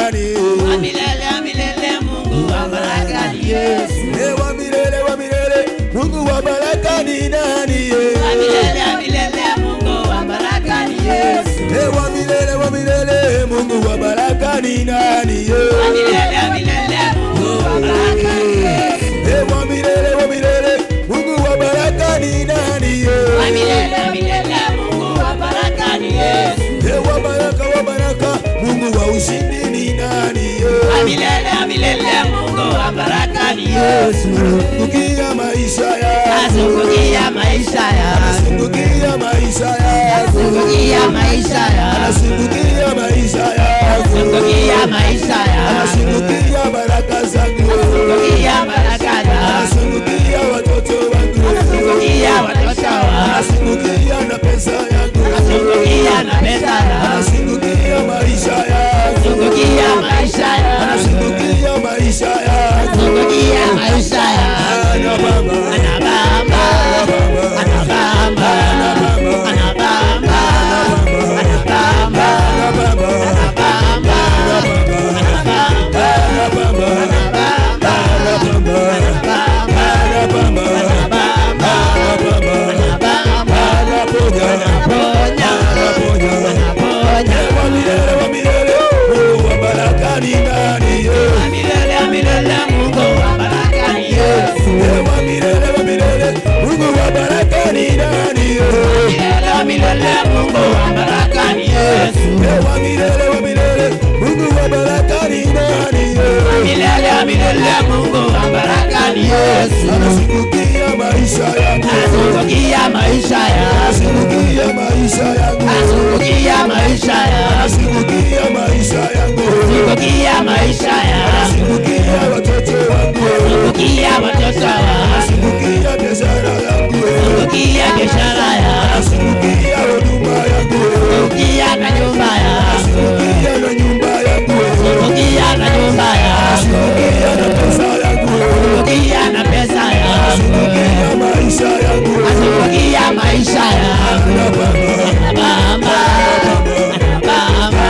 nani? Wa milele Mungu wa baraka ni Yesu. Wa milele Mungu wa baraka ni nani? Wa milele Mungu wa baraka ni Yesu. Wa milele Mungu wa baraka ni nani? Wa milele Mungu wa baraka ni Yesu. Wa milele Mungu wa baraka ni nani? Wa milele Mungu wa baraka ni Yesu. Wa baraka Mungu wa ushindi ni nani? Wa milele Mungu wa baraka ni Yesu. Anazungukia maisha ya, Anazungukia maisha ya, anazungukia maisha ya, Anazungukia maisha ya, anazungukia maisha ya, Anazungukia maisha ya, anazungukia baraka zangu, Anazungukia baraka ya, anazungukia watoto wangu, Anazungukia watoto wangu, anazungukia na pesa yangu, Anazungukia na pesa yangu, anazungukia maisha yangu, Anazungukia maisha yangu, anazungukia maisha yangu, Anazungukia maisha yangu. anabamba, Anabamba, anabamba, anabamba, anabamba, anabamba, anabamba, anazungukia maisha yangu, Anazungukia maisha yangu, anazungukia maisha yangu, Anazungukia maisha yangu, anazungukia maisha yangu, Anazungukia maisha yangu, anazungukia watoto wangu, Anazungukia watoto wangu, anazungukia biashara yangu, Anazungukia biashara yangu, anazungukia huduma yangu, Anazungukia na nyumba yangu, anazungukia na nyumba yangu, Anazungukia na nyumba yangu, anazungukia na pesa yangu, Anazungukia na pesa yangu, anazungukia maisha yangu, Anazungukia maisha yangu. Anabamba, anabamba, anabamba,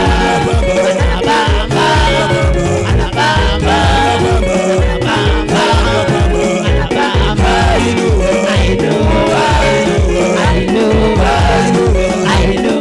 anabamba, anabamba, anabamba. Ainua, ainua, ainua, ainua, ainua, ainua.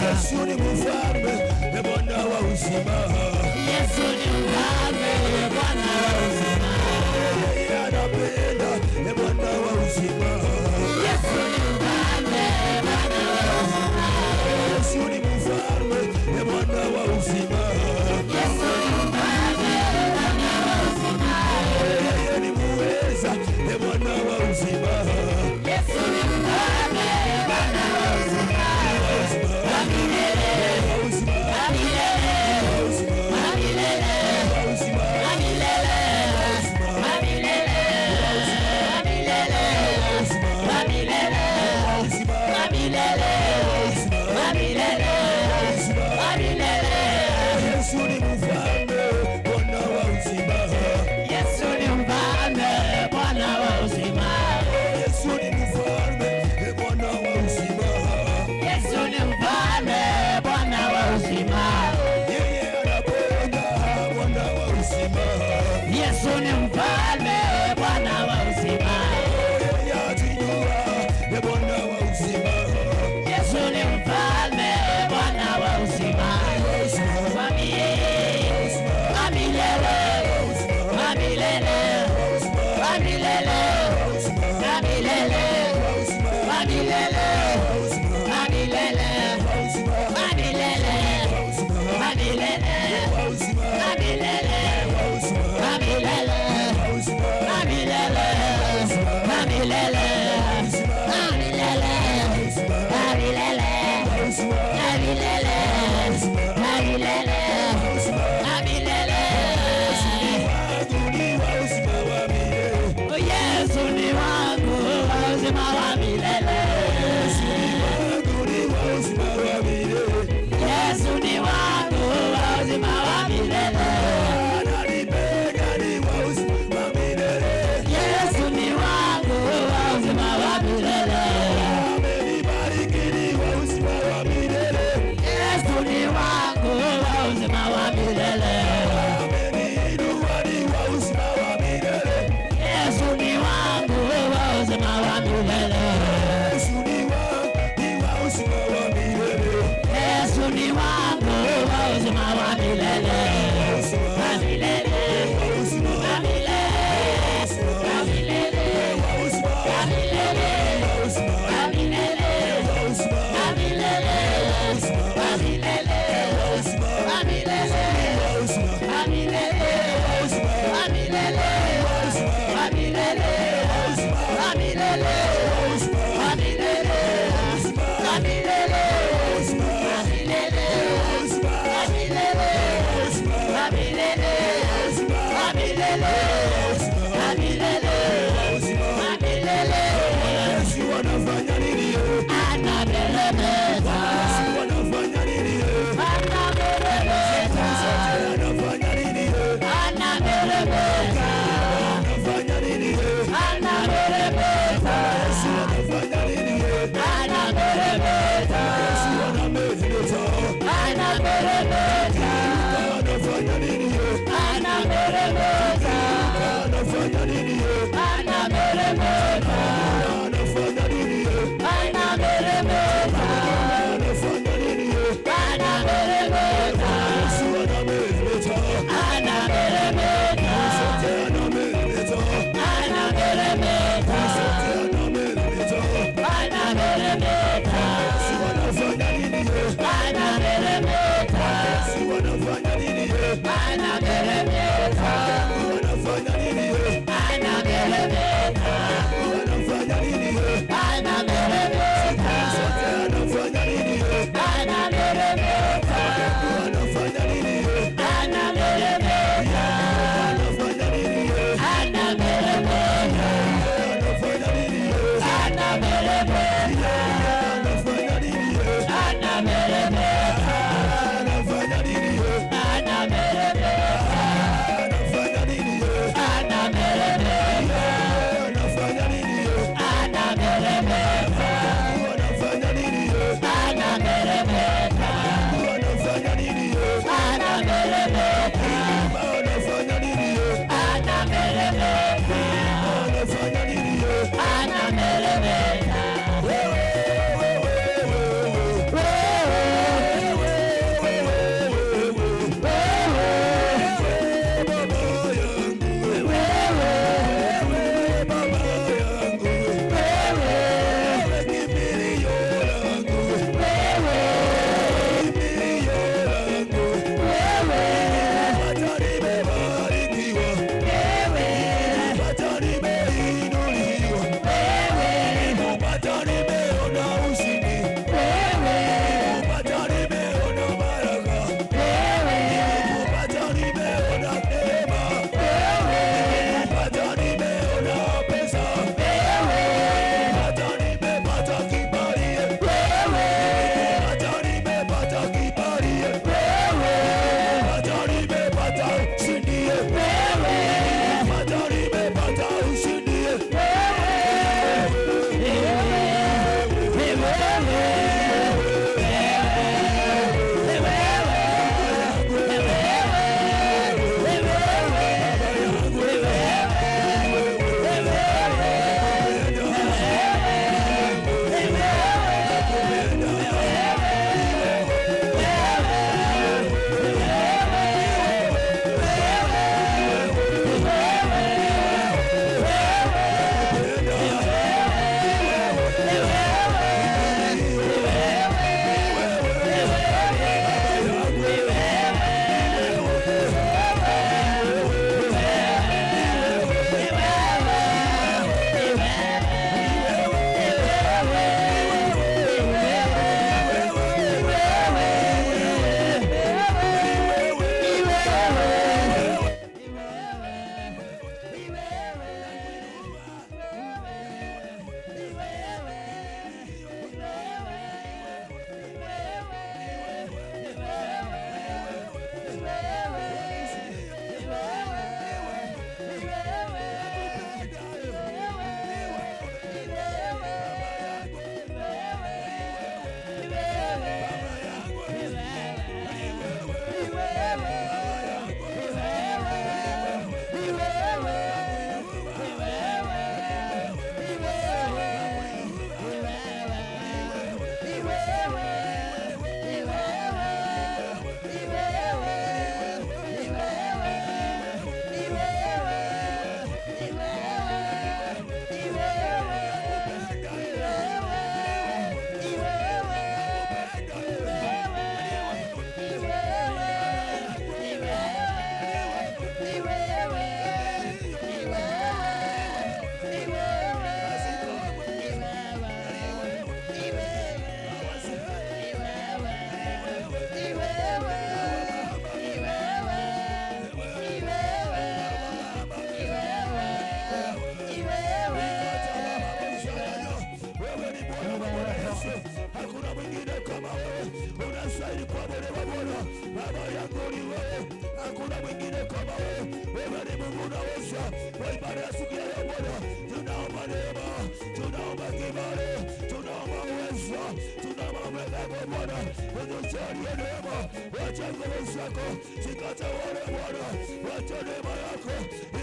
Yesu ni mfalme, Bwana wa uzima. Yesu ni mfalme, Bwana wa uzima. Yesu ni mfalme, Bwana wa uzima. Wa milele, wa milele, wa milele, wa milele, wa milele, wa milele, wa milele, wa milele, wa milele, wa milele, wa milele, wa milele, wa milele, Yesu ni wangu wa uzima wa milele. Yesu ni wangu wa uzima wa milele. Yesu ni wangu wa uzima wa milele. Yesu ni wangu wa uzima wa milele. Yesu ni wangu wa uzima wa milele. Yesu ni wangu wa uzima wa milele. Wa milele, wa milele, wa milele, wa milele, wa milele, wa milele, wa milele, wa milele, wa milele, wa milele, wa milele, wa milele, wa milele, wa milele, Wanafanya nini? Anameremeta. Wanafanya nini? Anameremeta. Wanafanya nini? Anameremeta. Wanafanya nini? Anameremeta. Wanafanya nini? Anameremeta. Wanameremeta. Anameremeta. Wanafanya nini? Anameremeta. Wanafanya nini? Anameremeta. Wanafanya nini? Anameremeta. Wanafanya nini? Anameremeta. Wanameremeta. Anameremeta. Wanameremeta. Anameremeta. Anameremeta. Wanafanya nini? Anameremeta. Wanafanya nini? Anameremeta. Wanafanya nini? Anameremeta. Wanafanya nini? Anameremeta. Wanafanya nini? Anameremeta. Wanafanya nini? Anameremeta. Wanafanya nini? Anameremeta. Wanafanya nini? Anameremeta. Wanafanya nini? Anameremeta. Wanafanya nini? Anameremeta. hakuna mwingine kama wewe. Wewe ni Mungu unaweza. Kwa ibada ya siku ya leo Bwana, tunaomba neema, tunaomba kibali, tunaomba uwezo, tunaomba mamlaka Bwana. Utujalie neema, wacha nguvu zako zikatawale Bwana, wacha neema yako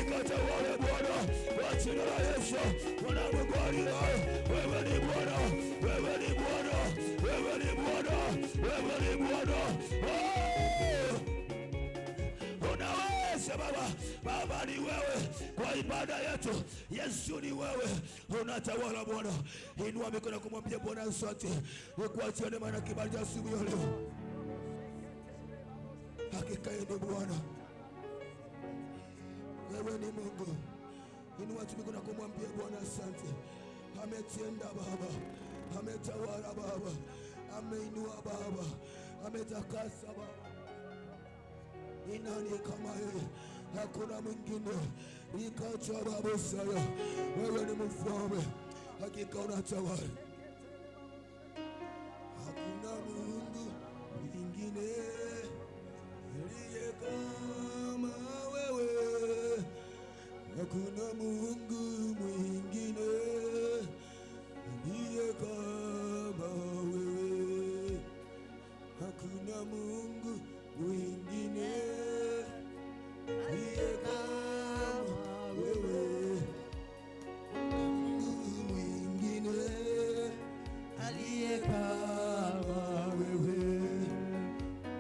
ikatawale Bwana, kwa jina la Yesu. Bwana Mungu aliye hai, wewe ni Bwana, wewe ni Bwana, wewe ni Bwana, wewe ni Bwana. Unaweza Baba, Baba ni wewe kwa ibada yetu. Yesu ni wewe, unatawala Bwana. Inua mikono kumwambia Bwana asante kwa neema na kibali cha asubuhi ya leo. Hakika ni Bwana, wewe ni Mungu. Inua mikono kumwambia Bwana asante. Ametenda Baba, ametawala Baba, ameinua Baba, ametakasa Baba. Ni nani kama yeye? Hakuna mwingine. Ikacha Baba saya, wewe ni mfalme, hakika unatawala. Hakuna Mungu mwingine aliye kama wewe. Hakuna Mungu mwingine aliye kama wewe. Hakuna Mungu mwingine aliye kama wewe. Mungu mwingine aliye kama wewe.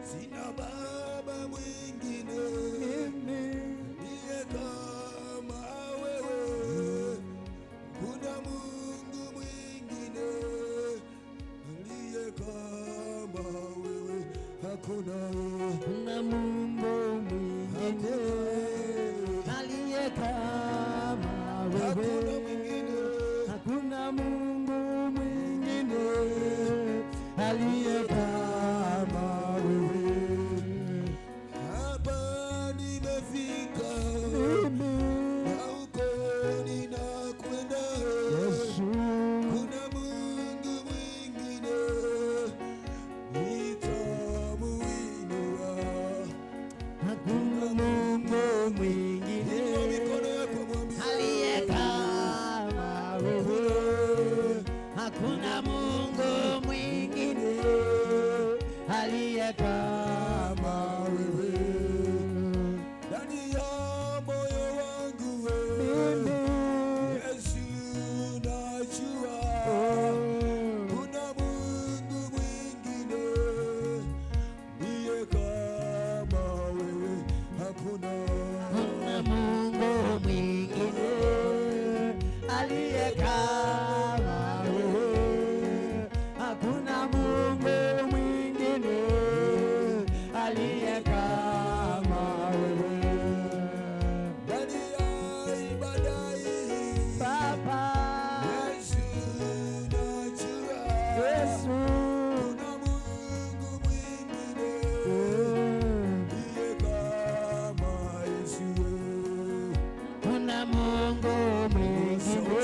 Sina baba mwingine aliye kama wewe. Kuna Mungu mwingine aliye kama wewe. Hakuna Mungu mwingine aliye kama wewe. Hakuna Mungu mwingine aliye kama wewe. Hapa nimefika na huko ninakwenda. Yesu, kuna Mungu mwingine nitamuinua. hakuna Mungu mwingine aliye kama wewe. Hakuna Mungu mwingine aliye kama wewe. Ndani ya moyo wangu wewe Yesu najua kuna Mungu mwingine ndiye kama wewe. Hakuna Mungu mwingine aliye kama wewe. Hakuna Mungu mwingine aliye kama wewe. ndani ya ibada hii Baba Yesu najua Yesu, kuna Mungu mwingine ndiye kama Yesu. kuna Mungu mwingine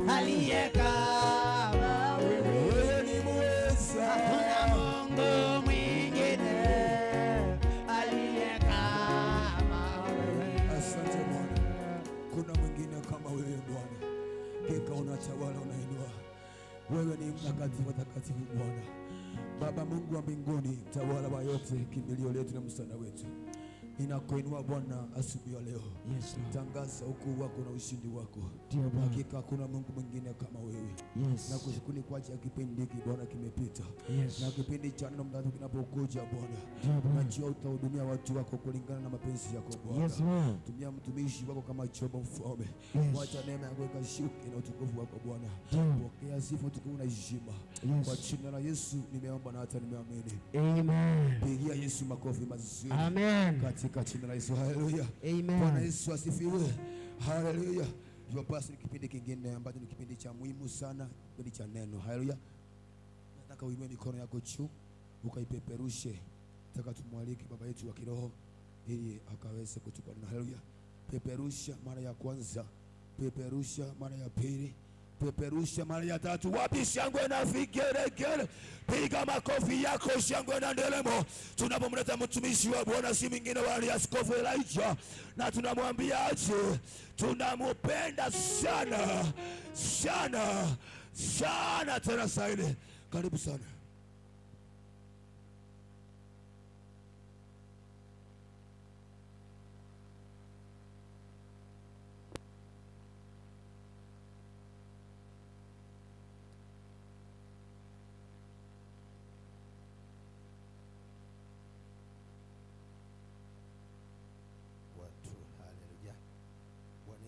aliye kama wewe. Wewe ni mweza. Hakuna Mungu mwingine aliye kama wewe. Asante Bwana, kuna mwingine kama wewe Bwana. Hakika unatawala, unainua. Wewe ni mtakatifu mtakatifu Bwana. Baba Mungu wa mbinguni, mtawala wa yote, kimbilio letu na msaada wetu, ninakuinua Bwana asubuhi ya leo. Yes, tangaza ukuu wako na ushindi wako. Hakika hakuna Mungu mwingine kama wewe. Na kushukuru kwa ajili ya kipindi hiki Bwana kimepita. Na kipindi cha neno mtatu kinapokuja Bwana, najua utahudumia watu wako kulingana na mapenzi yako Bwana. Tumia mtumishi wako kama chombo mfalme. Wacha neema yako ikashuke na utukufu wako Bwana. Pokea sifa, utukufu na heshima. Kwa jina la Yesu nimeomba na hata nimeamini. Amen. Pigia Yesu makofi mazuri. Amen. Katika jina la Yesu. Haleluya. Amen. Bwana Yesu asifiwe. Haleluya. Hivyo basi kipindi kingine ambacho ni kipindi cha muhimu sana, kipindi cha neno. Haleluya. Nataka uinue mikono yako juu ukaipeperushe. Nataka tumwalike baba yetu wa kiroho ili akaweze kutupa neno. Haleluya. Peperusha mara ya kwanza, peperusha mara ya pili, Peperusha mara ya tatu. Wapi shangwe na vigeregere? Piga makofi yako, shangwe na ndelemo. Tunapomleta mtumishi wa Bwana si mwingine wala Askofu Elijah, na tunamwambia aje, tunamupenda sana sana sana tena sana. Karibu sana.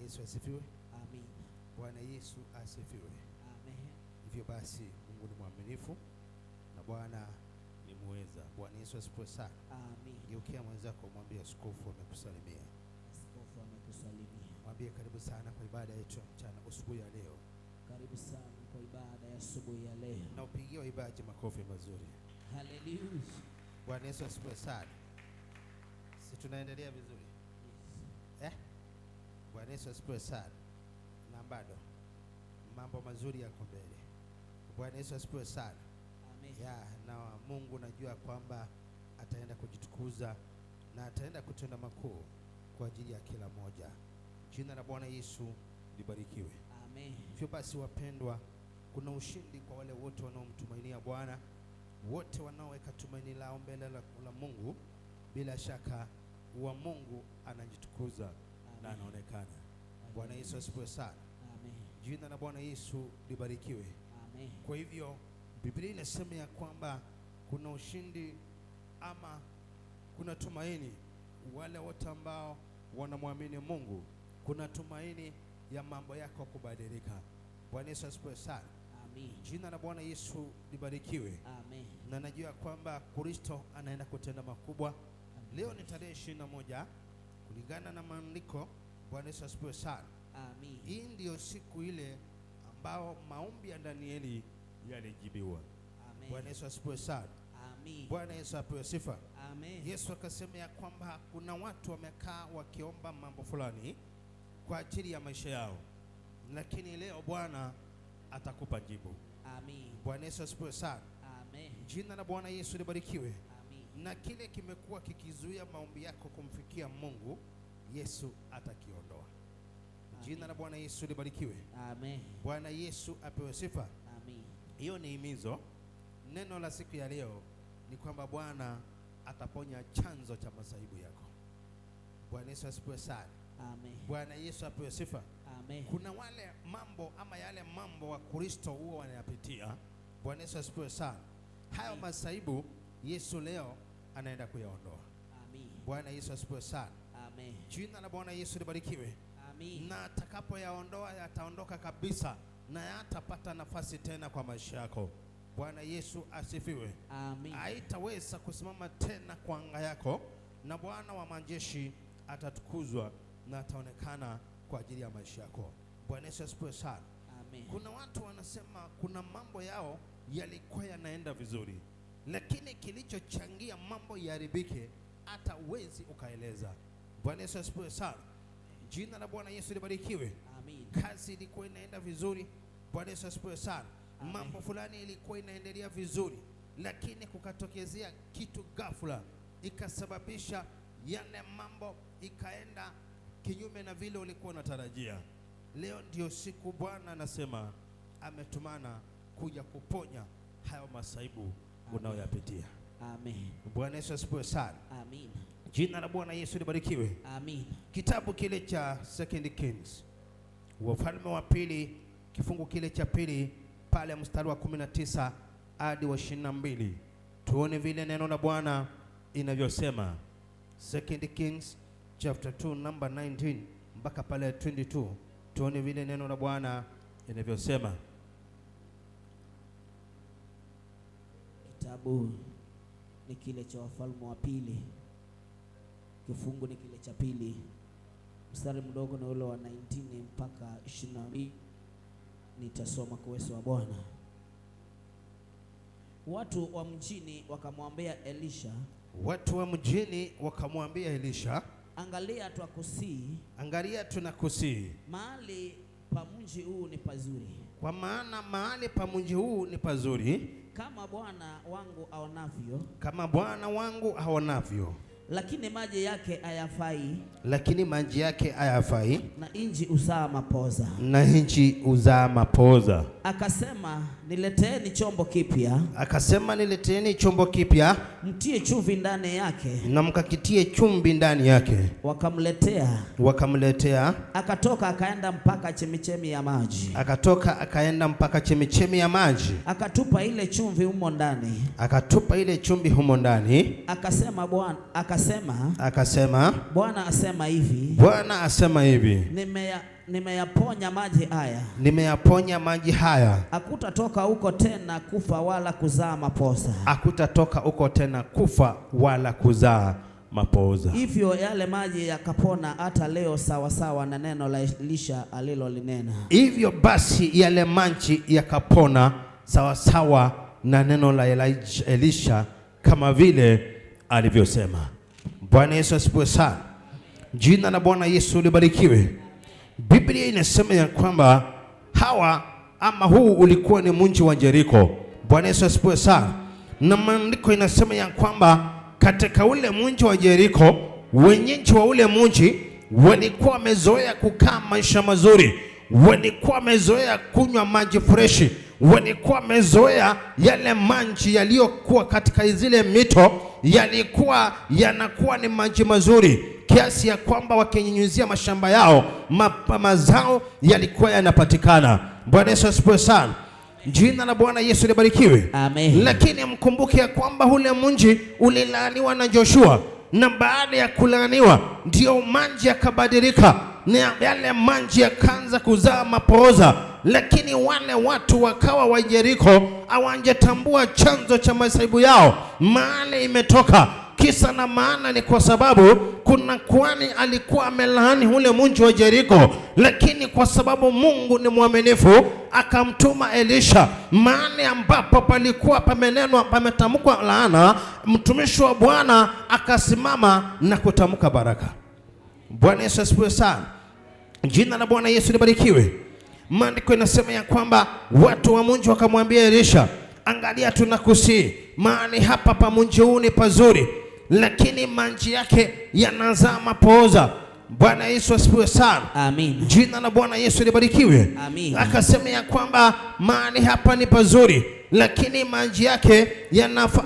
Yesu asifiwe. Amen. Bwana Yesu asifiwe. Amen. Hivyo basi Mungu ni mwaminifu na Bwana ni muweza. Bwana Yesu asifiwe sana. Amen. Geukia mwenzako mwambie askofu amekusalimia. Askofu amekusalimia. Mwambie karibu sana kwa ibada yetu ya mchana asubuhi ya leo. Karibu sana kwa ibada ya asubuhi ya leo. Na upigie waibaji makofi mazuri. Hallelujah. Bwana Yesu asifiwe sana. Si tunaendelea vizuri? Yes. Bwana Yesu asifiwe sana. Na bado mambo mazuri yako mbele. Bwana Yesu asifiwe sana. Amen. Na Mungu najua kwamba ataenda kujitukuza na ataenda kutenda makuu kwa ajili ya kila moja. Jina la Bwana Yesu libarikiwe. Amen. Hivyo basi wapendwa, kuna ushindi kwa wale wote wanaomtumainia Bwana, wote wanaoweka tumaini lao mbele la Mungu. Bila shaka wa Mungu anajitukuza na anaonekana. Bwana Yesu asifiwe sana. Amen. Jina la Bwana Yesu libarikiwe. Amen. Kwa hivyo Biblia inasema ya kwamba kuna ushindi ama kuna tumaini wale wote ambao wanamwamini Mungu. Kuna tumaini ya mambo yako kubadilika. Bwana Yesu asifiwe sana. Amen. Jina la Bwana Yesu libarikiwe. Amen. Na najua kwamba Kristo anaenda kutenda makubwa. Amen. Leo ni tarehe 21 kulingana na maandiko. Bwana Yesu asifiwe sana. Amen. Hii ndio siku ile ambao maombi ya Danieli yalijibiwa. Amen. Bwana Yesu asifiwe sana. Amen. Bwana Yesu apewe sifa. Amen. Yesu akasema ya kwamba kuna watu wamekaa wakiomba mambo fulani kwa ajili ya maisha yao, lakini leo Bwana atakupa jibu. Amen. Bwana Yesu asifiwe sana. Amen. Jina la Bwana Yesu libarikiwe. Amen. Na kile kimekuwa kikizuia maombi yako kumfikia Mungu, Yesu atakiondoa. Jina la Bwana Yesu libarikiwe. Amen. Bwana Yesu apewe sifa. Amen. Hiyo ni himizo. Neno la siku ya leo ni kwamba Bwana ataponya chanzo cha masaibu yako. Bwana Yesu asifiwe sana. Amen. Bwana Yesu apewe sifa. Amen. Kuna wale mambo ama yale mambo wa Kristo huwa wanayapitia. Bwana Yesu asifiwe sana. Hayo masaibu Yesu leo anaenda kuyaondoa. Amen. Bwana Yesu asifiwe sana. Amen. Jina la Bwana Yesu libarikiwe. Amen. Na atakapoyaondoa yataondoka kabisa na hatapata nafasi tena kwa maisha yako. Bwana Yesu asifiwe. Amen. Haitaweza kusimama tena kwa anga yako, na Bwana wa majeshi atatukuzwa na ataonekana kwa ajili ya maisha yako. Bwana Yesu asifiwe sana. Amen. Kuna watu wanasema kuna mambo yao yalikuwa yanaenda vizuri, lakini kilichochangia mambo yaharibike hata uwezi ukaeleza. Bwana Yesu asifiwe sana. Jina la Bwana Yesu libarikiwe. Amen. Kazi ilikuwa inaenda vizuri. Bwana Yesu asifiwe sana. Amen. Mambo fulani ilikuwa inaendelea vizuri, lakini kukatokezea kitu ghafla ikasababisha yale mambo ikaenda kinyume na vile ulikuwa unatarajia. Leo ndio siku Bwana anasema ametumana kuja kuponya hayo masaibu unayoyapitia. Amen. Bwana Yesu asifiwe sana. Amen. Jina la Bwana Yesu libarikiwe. Amen. Kitabu kile cha 2 Kings, Wafalme wa pili, kifungu kile cha pili pale mstari wa 19 hadi wa 22. Tuone vile neno la Bwana inavyosema. 2 Kings chapter 2 number 19 mpaka pale 22. Tuone vile neno la Bwana inavyosema. Kitabu ni kile cha Wafalme wa pili, kifungu ni kile cha pili, mstari mdogo na ule wa 19 mpaka 22. Nitasoma kwa uwezo wa Bwana. Watu wa mjini wakamwambia Elisha, Watu wa mjini wakamwambia Elisha, angalia twakusii, angalia tunakusii, mahali pa mji huu ni pazuri, kwa maana mahali pa mji huu ni pazuri, kama Bwana wangu aonavyo, kama Bwana wangu aonavyo, lakini maji yake hayafai, lakini maji yake hayafai, na inji uzaa mapoza, na inchi uzaa mapoza. Akasema, nileteeni chombo kipya, akasema nileteeni chombo kipya, mtie chumvi ndani yake, na mkakitie chumvi ndani yake. Wakamletea. Akatoka akaenda mpaka chemichemi ya maji, akatoka akaenda mpaka chemichemi ya maji, akatupa ile chumvi humo ndani, akatupa ile chumvi humo ndani. Akasema Bwana asema hivi, Bwana asema hivi, nimeyaponya maji haya, nimeyaponya maji haya, hakutatoka huko tena kufa wala kuzaa mapoza, hakutatoka huko tena kufa wala kuzaa mapoza. Hivyo yale maji yakapona hata leo, sawa sawa na neno la Elisha alilolinena. Hivyo basi yale maji yakapona sawa sawa na neno la Elisha kama vile alivyosema. Bwana Yesu asifiwe sana. Jina la Bwana Yesu libarikiwe. Biblia inasema ya kwamba huu ulikuwa ni mji wa Jeriko. Bwana Yesu asifiwe sana. Na maandiko inasema ya kwamba katika ule mji wa Jeriko, wenyeji wa ule mji walikuwa wamezoea kukaa maisha mazuri, walikuwa wamezoea kunywa maji freshi, walikuwa wamezoea yale maji yaliyokuwa katika zile mito yalikuwa yanakuwa ni maji mazuri, kiasi ya kwamba wakinyunyuzia mashamba yao mazao yalikuwa yanapatikana. Bwana Yesu asifiwe sana. Jina la Bwana Yesu libarikiwe. Amen. Lakini mkumbuke ya kwamba ule mji ulilaaniwa na Joshua, na baada ya kulaaniwa ndio maji yakabadilika, na yale maji yakaanza kuzaa mapoza. Lakini wale watu wakawa wa Jeriko hawangetambua chanzo cha masaibu yao, mahali imetoka. Kisa na maana ni kwa sababu kuna kuhani alikuwa amelaani ule mji wa Jeriko, lakini kwa sababu Mungu ni mwaminifu akamtuma Elisha mahali ambapo palikuwa pamenenwa, pametamkwa laana. Mtumishi wa Bwana akasimama na kutamka baraka. Bwana Yesu asifiwe sana. Jina la Bwana Yesu libarikiwe. Maandiko inasema ya kwamba watu wa mji wakamwambia Elisha, angalia, tunakusii mahali hapa pa mji huu ni pazuri, lakini maji yake yanazaa mapoza. Bwana Yesu asifiwe sana. Amen. Jina la Bwana Yesu libarikiwe. Amen. Akasema ya kwamba mahali hapa ni pazuri, lakini maji yake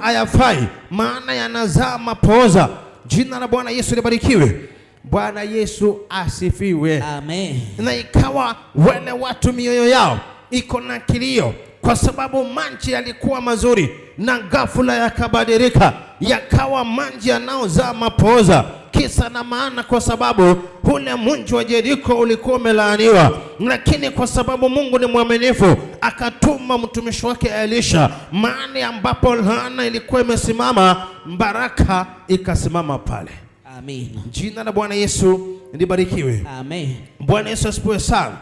hayafai, maana yanazaa mapoza. Jina la Bwana Yesu libarikiwe. Bwana Yesu asifiwe. Amen. Na ikawa wale watu mioyo yao iko na kilio, kwa sababu maji yalikuwa mazuri, na ghafula yakabadilika yakawa maji yanaozaa mapoza. Kisa na maana kwa sababu ule mji wa Jeriko ulikuwa umelaaniwa, lakini kwa sababu Mungu ni mwaminifu akatuma mtumishi wake Elisha mahali ambapo laana ilikuwa imesimama, baraka ikasimama pale. Amen. Jina la Bwana Yesu libarikiwe. Amen. Bwana Yesu asifiwe sana.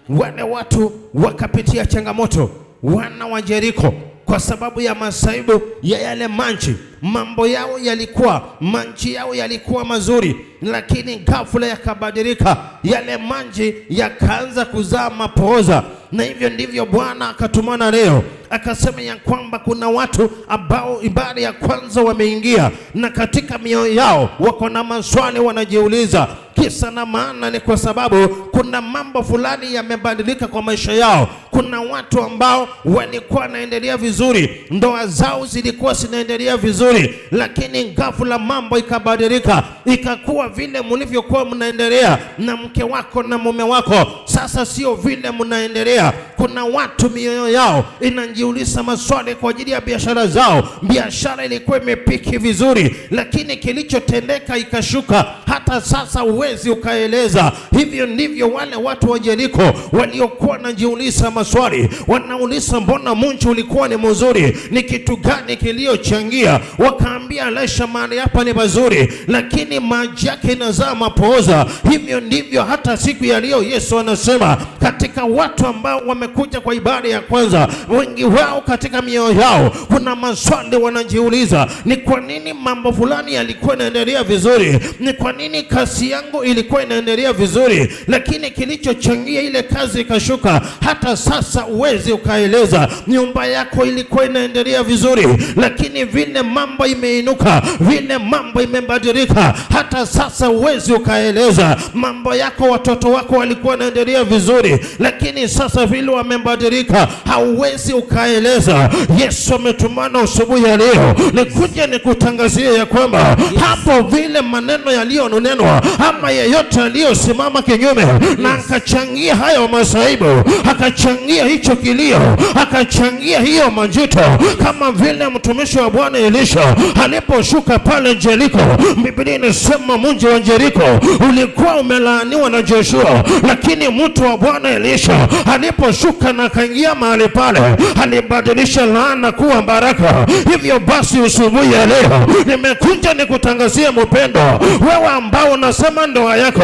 Wale watu wakapitia changamoto, wana wa Jeriko, kwa sababu ya masaibu ya yale maji. Mambo yao yalikuwa, maji yao yalikuwa mazuri, lakini ghafula yakabadilika, yale maji yakaanza kuzaa mapoza. Na hivyo ndivyo Bwana akatumana leo, akasema ya kwamba kuna watu ambao ibada ya kwanza wameingia, na katika mioyo yao wako na maswali wanajiuliza. Kisa na maana ni kwa sababu kuna mambo fulani yamebadilika kwa maisha yao. Kuna watu ambao walikuwa wanaendelea vizuri, ndoa zao zilikuwa zinaendelea vizuri, lakini ghafula mambo ikabadilika, ikakuwa vile mlivyokuwa mnaendelea na mke wako na mume wako, sasa sio vile mnaendelea. Kuna watu mioyo yao inajiuliza maswali kwa ajili ya biashara zao. Biashara ilikuwa imepiki vizuri, lakini kilichotendeka ikashuka, hata sasa uwezi ukaeleza. Hivyo ndivyo wale watu wa Jeriko waliokuwa wanajiuliza maswali, wanauliza mbona mji ulikuwa ni mzuri, ni kitu gani kiliyochangia? Wakaambia Elisha, mahali hapa ni pazuri, lakini maji yake inazaa mapoza. Hivyo ndivyo hata siku ya leo Yesu anasema katika watu ambao wamekuja kwa ibada ya kwanza, wengi wao katika mioyo yao kuna maswali wanajiuliza, ni kwa nini mambo fulani yalikuwa yanaendelea vizuri? Ni kwa nini lakini kazi yangu ilikuwa inaendelea vizuri, lakini kilichochangia ile kazi ikashuka. Hata sasa uwezi ukaeleza. Nyumba yako ilikuwa inaendelea vizuri, lakini vile mambo imeinuka, vile mambo imebadilika, hata sasa uwezi ukaeleza. Mambo yako, watoto wako walikuwa wanaendelea vizuri, lakini sasa vile wamebadilika, hauwezi ukaeleza. Yesu ametumana asubuhi ya leo nikuje nikutangazie ya kwamba hapo vile maneno yaliyonenwa ama yeyote aliyosimama kinyume na akachangia hayo masaibu, akachangia hicho kilio, akachangia hiyo majuto, kama vile mtumishi wa Bwana Elisha aliposhuka pale Jeriko. Biblia inasema mji wa Jeriko ulikuwa umelaaniwa na Joshua, lakini mtu wa Bwana Elisha aliposhuka na kaingia mahali pale, alibadilisha laana kuwa baraka. Hivyo basi asubuhi ya leo nimekuja nikutangazie mpendo, wewe ambao unasema ndoa yako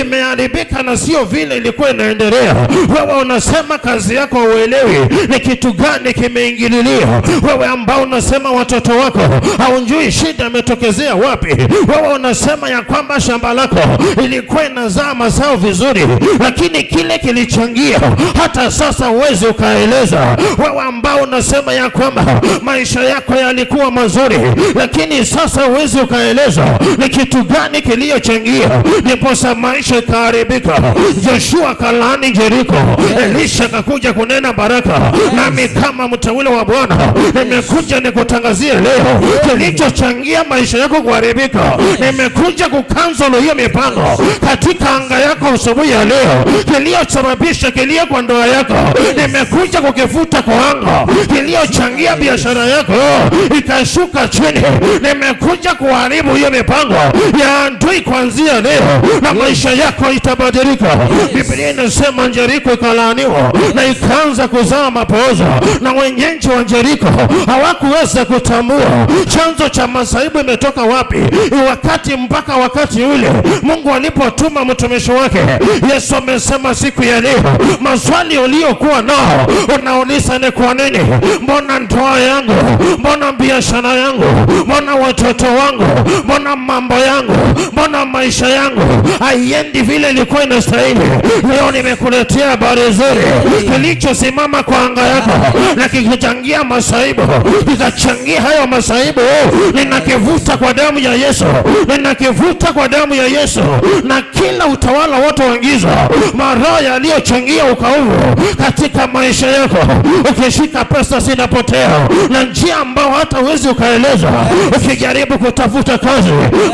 imeharibika na sio vile ilikuwa inaendelea, wewe unasema kazi yako uelewi ni kitu gani kimeingililia, wewe ambao unasema watoto wako haujui shida imetokezea wapi, wewe unasema ya kwamba shamba lako ilikuwa inazaa mazao vizuri, lakini kile kilichangia hata sasa uwezi ukaeleza, wewe ambao unasema ya kwamba maisha yako yalikuwa mazuri, lakini sasa uwezi ukaeleza ni kitu gani kiliyochangia ndiposa maisha ikaharibika. Joshua kalaani Jeriko, Elisha kakuja kunena baraka. Nami kama mteule wa Bwana nimekuja nikutangazie leo kilichochangia maisha yako kuharibika, nimekuja kukansel hiyo mipango katika anga yako asubuhi ya leo. Kiliyosababisha kilio kwa ndoa yako nimekuja kukifuta kwa anga. Kiliyochangia biashara yako ikashuka chini, nimekuja kuharibu hiyo mipango ya adui kuanzia leo, na maisha yako itabadilika. Biblia inasema Jeriko ikalaaniwa na ikaanza kuzaa mapooza, na wenyeji wa Jeriko hawakuweza kutambua chanzo cha masaibu imetoka wapi, mpaka wakati ule Mungu alipotuma mtumishi wake. Yesu amesema siku ya leo, maswali uliokuwa nao unauliza ni kwa nini, mbona ndoa yangu, mbona biashara yangu, mbona watoto wangu, mbona mambo yangu, mbona maisha yangu haiendi vile ilikuwa inastahili. Leo nimekuletea habari nzuri. Kilichosimama kwa anga yako na kikichangia masaibu, kikachangia hayo masaibu, ninakivuta kwa damu ya Yesu, ninakivuta kwa damu ya Yesu. Na kila utawala wote wa giza, maroho yaliyochangia ukaovu katika maisha yako, ukishika pesa zinapotea na njia ambao hata huwezi ukaeleza, ukijaribu kutafuta kazi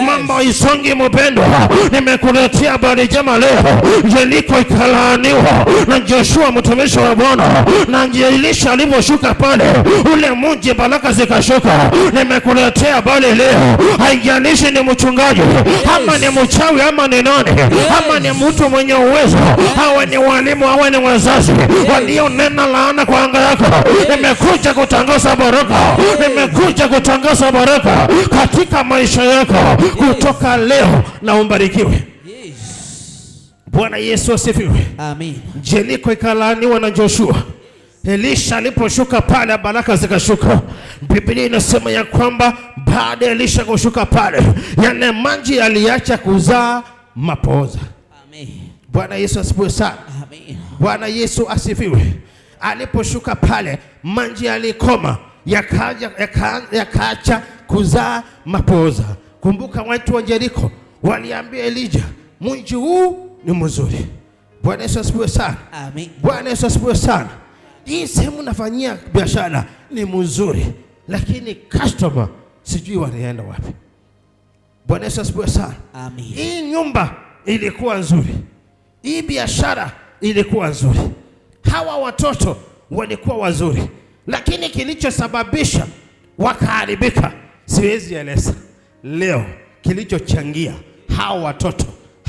mambo isongi. Mpendwa, nimekuletea habari njema leo. Jeriko ikalaaniwa na Joshua mtumishi wa Bwana, na Elisha aliposhuka pale ule mji baraka zikashuka. Nimekuletea habari leo, haijalishi ni mchungaji ama ni mchawi ama ni nani ama ni mtu mwenye uwezo, hawa ni walimu, hawa ni wazazi walionena laana kwa anga yako, nimekuja kutangaza baraka, nimekuja kutangaza baraka katika maisha yako kutoka leo, na umbarikiwe. Bwana Yesu asifiwe. Amen. Jeriko ikalaaniwa na Joshua. Elisha aliposhuka pale baraka zikashuka. Biblia inasema ya kwamba baada ya Elisha kushuka pale, yale maji yaliacha kuzaa mapooza. Amen. Bwana Yesu asifiwe sana. Amen. Bwana Yesu asifiwe. Aliposhuka pale maji yalikoma, yakaacha kuzaa mapooza. Kumbuka watu wa Jeriko waliambia Elijah, mji huu ni mzuri. Bwana Yesu asifiwe sana. Amen. Bwana Yesu asifiwe sana. Hii sehemu nafanyia biashara ni mzuri, lakini customer sijui wanaenda wapi. Bwana Yesu asifiwe sana. Amen. Hii nyumba ilikuwa nzuri, hii biashara ilikuwa nzuri, hawa watoto walikuwa wazuri, lakini kilichosababisha wakaharibika siwezi eleza leo. Kilichochangia hao watoto,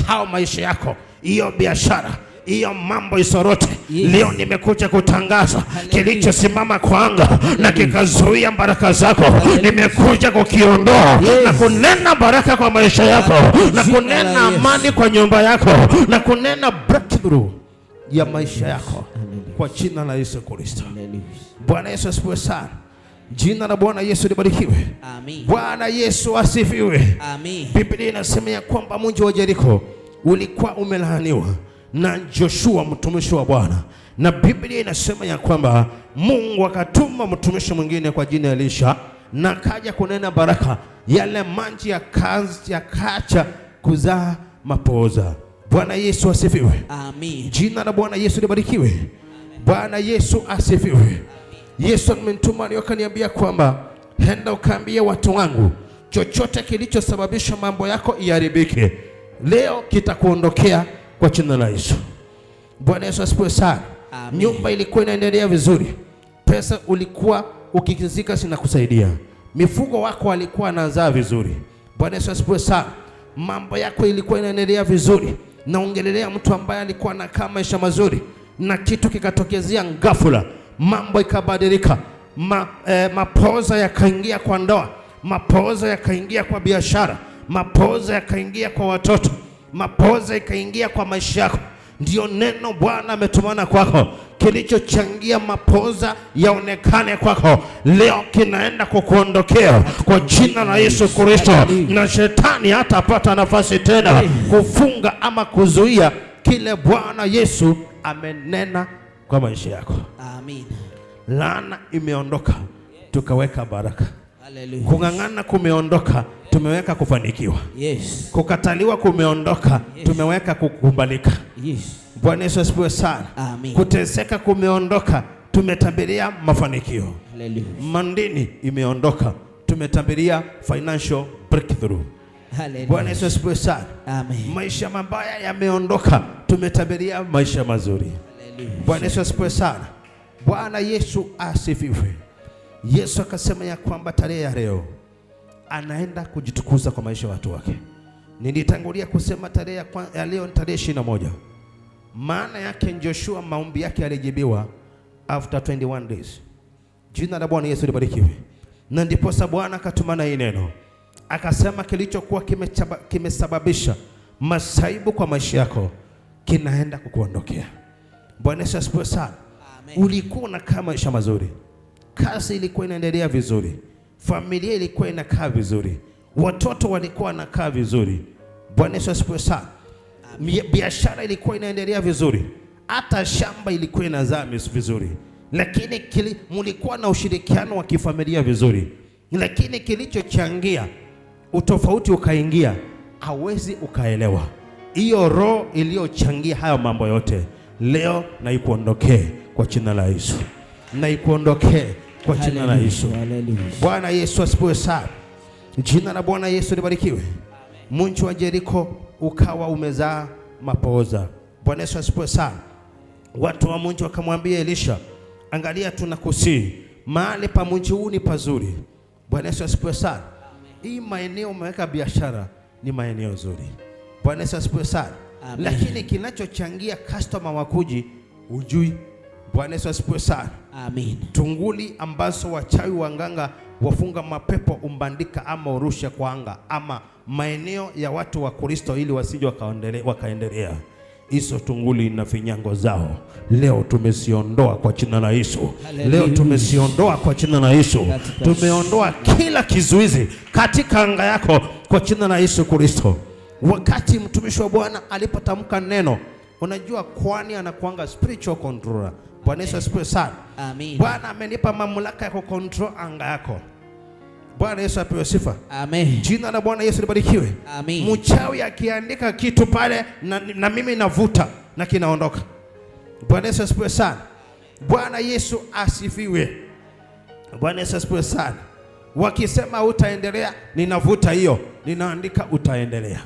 hao maisha yako, hiyo biashara, hiyo mambo isorote, leo nimekuja kutangaza kilichosimama kwa anga na kikazuia baraka zako, nimekuja kukiondoa na kunena baraka kwa maisha yako, na kunena amani kwa nyumba yako, na kunena breakthrough ya maisha yako kwa jina la Yesu Kristo. Bwana Yesu asifiwe sana. Jina la Bwana Yesu libarikiwe. Amen. Bwana Yesu asifiwe. Amen. Biblia inasema ya kwamba mji wa Yeriko ulikuwa umelaaniwa na Joshua mtumishi wa Bwana, na Biblia inasema ya kwamba Mungu akatuma mtumishi mwingine kwa jina Elisha, na kaja kunena baraka, yale maji yakaacha kuzaa mapooza. Bwana Yesu asifiwe. Amen. Jina la Bwana Yesu libarikiwe. Bwana Yesu asifiwe. Yesu amenituma akaniambia kwamba henda ukaambia watu wangu, chochote kilichosababisha mambo yako iharibike leo kitakuondokea kwa jina la Yesu. Bwana Yesu asifiwe sana. Nyumba ilikuwa inaendelea vizuri, pesa ulikuwa ukikizika sinakusaidia, mifugo wako walikuwa wanazaa vizuri. Bwana Yesu asifiwe sana. Mambo yako ilikuwa inaendelea vizuri, naongelelea mtu ambaye alikuwa anakaa maisha mazuri, na kitu kikatokezea ghafla, mambo ikabadilika. Mapooza yakaingia kwa ndoa, mapooza yakaingia kwa biashara, mapooza yakaingia kwa watoto, mapooza ikaingia kwa maisha yako. Ndio neno Bwana ametumana kwako, kilichochangia mapooza yaonekane kwako leo kinaenda kukuondokea kwa jina la Yesu Kristo, na shetani hatapata nafasi tena kufunga ama kuzuia kile Bwana Yesu amenena kwa maisha yako. Amen. Laana imeondoka, tukaweka baraka. Hallelujah. Kung'ang'ana kumeondoka, tumeweka kufanikiwa. Yes. Kukataliwa kumeondoka, tumeweka kukubalika. Yes. Bwana Yesu asifiwe sana. Amen. Kuteseka kumeondoka, tumetabiria mafanikio. Hallelujah. Mandini imeondoka, tumetabiria financial breakthrough. Hallelujah. Bwana Yesu asifiwe sana. Amen. Maisha mabaya yameondoka, tumetabiria maisha mazuri. Hallelujah. Bwana Yesu asifiwe sana. Bwana Yesu asifiwe. Yesu akasema ya kwamba tarehe ya leo anaenda kujitukuza kwa maisha ya watu wake. Nilitangulia kusema tarehe ya leo ni tarehe 21. Maana yake Joshua maombi yake yalijibiwa after 21 days. Jina la Bwana Yesu libarikiwe. Na ndipo Bwana akatumana hii neno, akasema kilichokuwa kimesababisha masaibu kwa maisha yako kinaenda kukuondokea. Bwana Yesu asifiwe sana. Ulikuwa unakaa maisha mazuri, kazi ilikuwa inaendelea vizuri, familia ilikuwa inakaa vizuri, watoto walikuwa wanakaa vizuri. Bwana Yesu asifiwe sana. Biashara ilikuwa inaendelea vizuri, hata shamba ilikuwa inazaa vizuri, lakini mulikuwa na ushirikiano wa kifamilia vizuri, lakini kilichochangia utofauti ukaingia, hawezi ukaelewa. Hiyo roho iliyochangia hayo mambo yote leo na ikuondokee kwa jina la Yesu, na ikuondokee kwa jina la Yesu. Bwana Yesu asifiwe sana. Jina la Bwana Yesu libarikiwe. Mji wa Yeriko ukawa umezaa mapooza. Bwana Yesu asifiwe sana. Watu wa mji wakamwambia Elisha, angalia tunakusii, mahali pa mji huu ni pazuri. Bwana Yesu asifiwe sana. Hii maeneo umeweka biashara ni maeneo nzuri. Bwana Yesu asifiwe sana. Lakini kinachochangia customer wakuji ujui. Bwana Yesu asifiwe sana. Amen. Tunguli ambazo wachawi wanganga wafunga mapepo umbandika ama urusha kwa anga ama maeneo ya watu wa Kristo ili wasije wakaendelea. Hizo tunguli na finyango zao leo tumesiondoa kwa jina la Yesu. Leo tumesiondoa kwa jina la Yesu. Tumeondoa kila kizuizi katika anga yako kwa jina la Yesu Kristo. Wakati mtumishi wa Bwana alipotamka neno, unajua kwani anakuanga spiritual controller. Bwana Yesu asifiwe sana. Amen. Bwana amenipa mamlaka ya kucontrol anga yako. Bwana Yesu apewe sifa. Amen. Jina la Bwana Yesu libarikiwe. Amen. Mchawi akiandika kitu pale na mimi navuta na kinaondoka. Bwana Yesu asifiwe sana. Bwana Yesu asifiwe. Bwana Yesu asifiwe sana. Wakisema utaendelea, ninavuta hiyo, ninaandika utaendelea.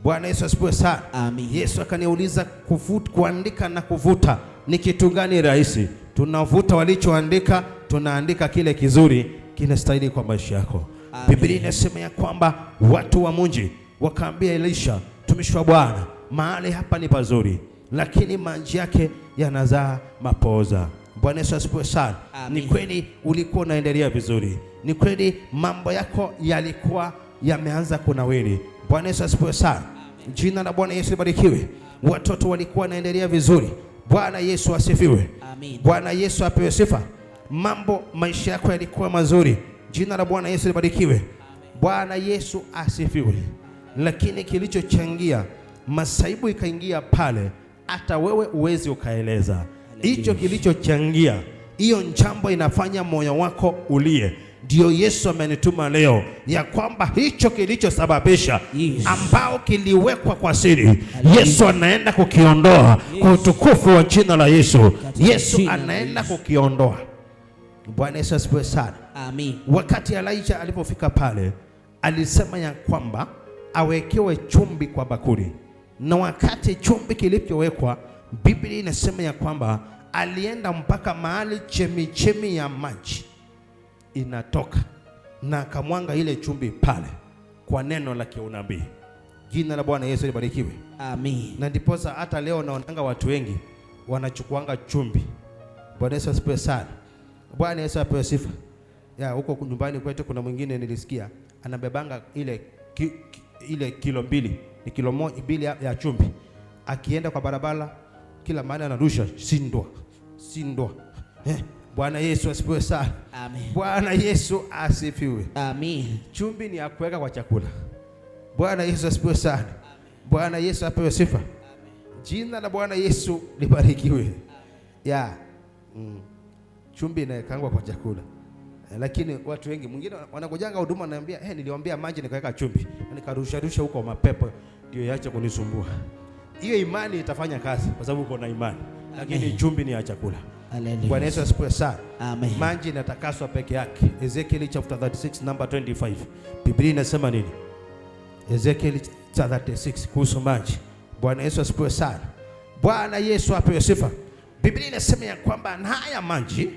Bwana Yesu asifiwe sana. Amen. Yesu akaniuliza kuandika na kuvuta ni kitu gani rahisi? Tunavuta walichoandika, tunaandika kile kizuri kinastahili kwa maisha yako. Biblia inasema ya kwamba watu wa mji wakaambia Elisha, mtumishi wa Bwana, mahali hapa ni pazuri, lakini maji yake yanazaa mapooza. Bwana Yesu asifiwe sana. Ni kweli ulikuwa unaendelea vizuri, ni kweli mambo yako yalikuwa yameanza kunawiri. Bwana Yesu asifiwe sana. Jina la Bwana Yesu libarikiwe. Watoto walikuwa wanaendelea vizuri. Bwana Yesu asifiwe. Amen. Bwana Yesu apewe sifa. mambo maisha yako yalikuwa mazuri. Jina la Bwana Yesu libarikiwe. Bwana Yesu asifiwe. Lakini kilichochangia masaibu ikaingia pale, hata wewe uwezi ukaeleza hicho kilichochangia. Hiyo njambo inafanya moyo wako ulie. Ndio Yesu amenituma leo ya kwamba hicho kilichosababisha ambao kiliwekwa kwa siri, Yesu anaenda kukiondoa kwa utukufu wa jina la Yesu. Yesu anaenda kukiondoa. Bwana Yesu asifiwe sana. Amen. Wakati Elijah alipofika pale, alisema ya kwamba awekewe chumvi kwa bakuli, na wakati chumvi kilipowekwa, Biblia inasema ya kwamba alienda mpaka mahali chemichemi ya maji inatoka, na akamwanga ile chumvi pale kwa neno la kiunabii. Jina la Bwana Yesu libarikiwe. Amen. Na ndiposa hata leo naonanga watu wengi wanachukuanga chumvi. Bwana Yesu asifiwe sana. Bwana Yesu apewe sifa. Ya huko nyumbani kwetu kuna mwingine nilisikia anabebanga ile kilo mbili, ni kilo mbili ya chumvi. Akienda kwa barabara kila maana anarusha sindwa. Bwana Yesu asifiwe sana. Amen. Bwana Yesu asifiwe. Amen. Chumvi ni ya kuweka kwa chakula. Bwana Yesu asifiwe sana. Bwana Yesu apewe sifa. Amen. Jina la Bwana Yesu libarikiwe. Ya chumvi inawekangwa kwa chakula. Lakini watu wengi mwingine wanakojanga huduma ananiambia, niliwaambia maji nikaweka chumvi, nikarusha huko mapepo ndio yaache kunisumbua. Hiyo imani itafanya kazi kwa sababu uko na imani. Lakini chumvi ni ya chakula. Hallelujah. Bwana Yesu asifiwe sana. Amen. Maji inatakaswa peke yake. Ezekiel chapter 36 number 25. Biblia inasema nini? Ezekiel chapter 36 kuhusu maji. Bwana Yesu asifiwe sana. Bwana Yesu apewe sifa. Biblia inasema ya kwamba na haya maji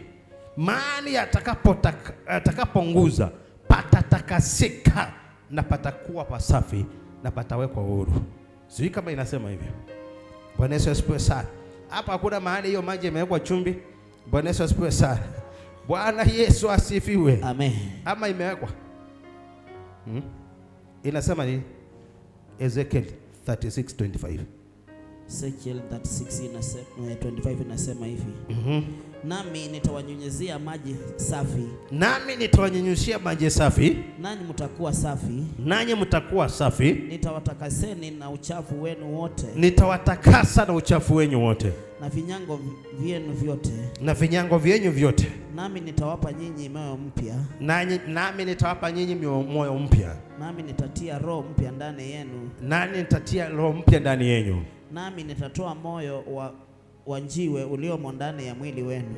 mahali atakaponguza patatakasika na patakuwa pasafi na patawekwa huru. Sio kama inasema hivyo. Bwana Yesu asifiwe sana. Hapa hakuna mahali hiyo maji imewekwa chumvi. Bwana Yesu asifiwe sana. Bwana Yesu asifiwe. Amen. Ama imewekwa inasema nini? Ezekiel 36:25. Ezekiel 36:25 inasema hivi. Nami nitawanyunyizia maji safi. Nami nitawanyunyizia maji safi. Nanyi mtakuwa safi. Nanyi mtakuwa safi. Nitawatakaseni na uchafu wenu wote. Nitawatakasa na uchafu wenu wote. Na vinyango vyenu vyote. Na vinyango vyenu vyote. Nami nitawapa nyinyi moyo mpya. Nami nitawapa nyinyi moyo mpya. Nami nitatia roho mpya ndani yenu. Nami nitatia roho mpya ndani yenu. Nami nitatoa moyo wa njiwe uliomo ndani ya mwili wenu.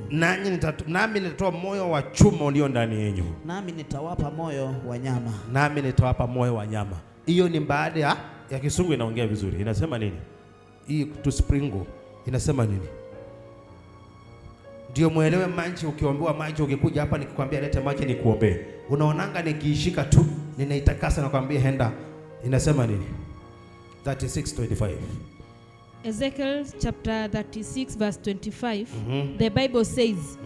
Nami nitatoa moyo wa chuma ulio ndani yenu. Nami nitawapa moyo wa nyama. Nami nitawapa moyo wa nyama. Hiyo ni baada ya Kisungu inaongea vizuri. Inasema nini? Hii to sprinkle inasema nini? Ndio muelewe maji. Ukiombewa maji, ukikuja hapa nikikwambia leta maji nikuombee, unaonanga nikiishika tu ninaitakasa na kwambia henda. Inasema nini? 36:25. Ezekiel chapter 36 verse 25. The Bible says,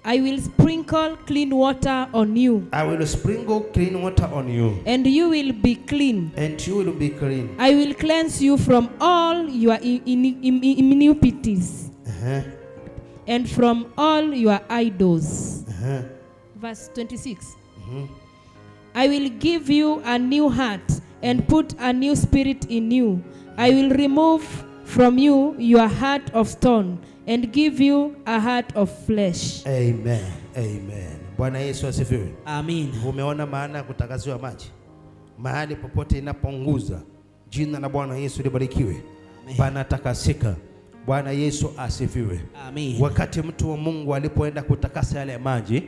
I will sprinkle clean water on you. I will sprinkle clean water on you. And you will be clean. And you will be clean. I will cleanse you from all your iniquities. And from all your idols. Verse 26. I will give you a new heart and put a new spirit in you. I will remove from you your heart of stone and give you a heart of flesh. Amen. Amen. Bwana Yesu asifiwe. Amen. Umeona maana ya kutakaziwa maji? Mahali popote inaponguza, jina la Bwana Yesu libarikiwe. Panatakasika. Bwana Yesu asifiwe. Amen. Wakati mtu wa Mungu alipoenda kutakasa yale maji,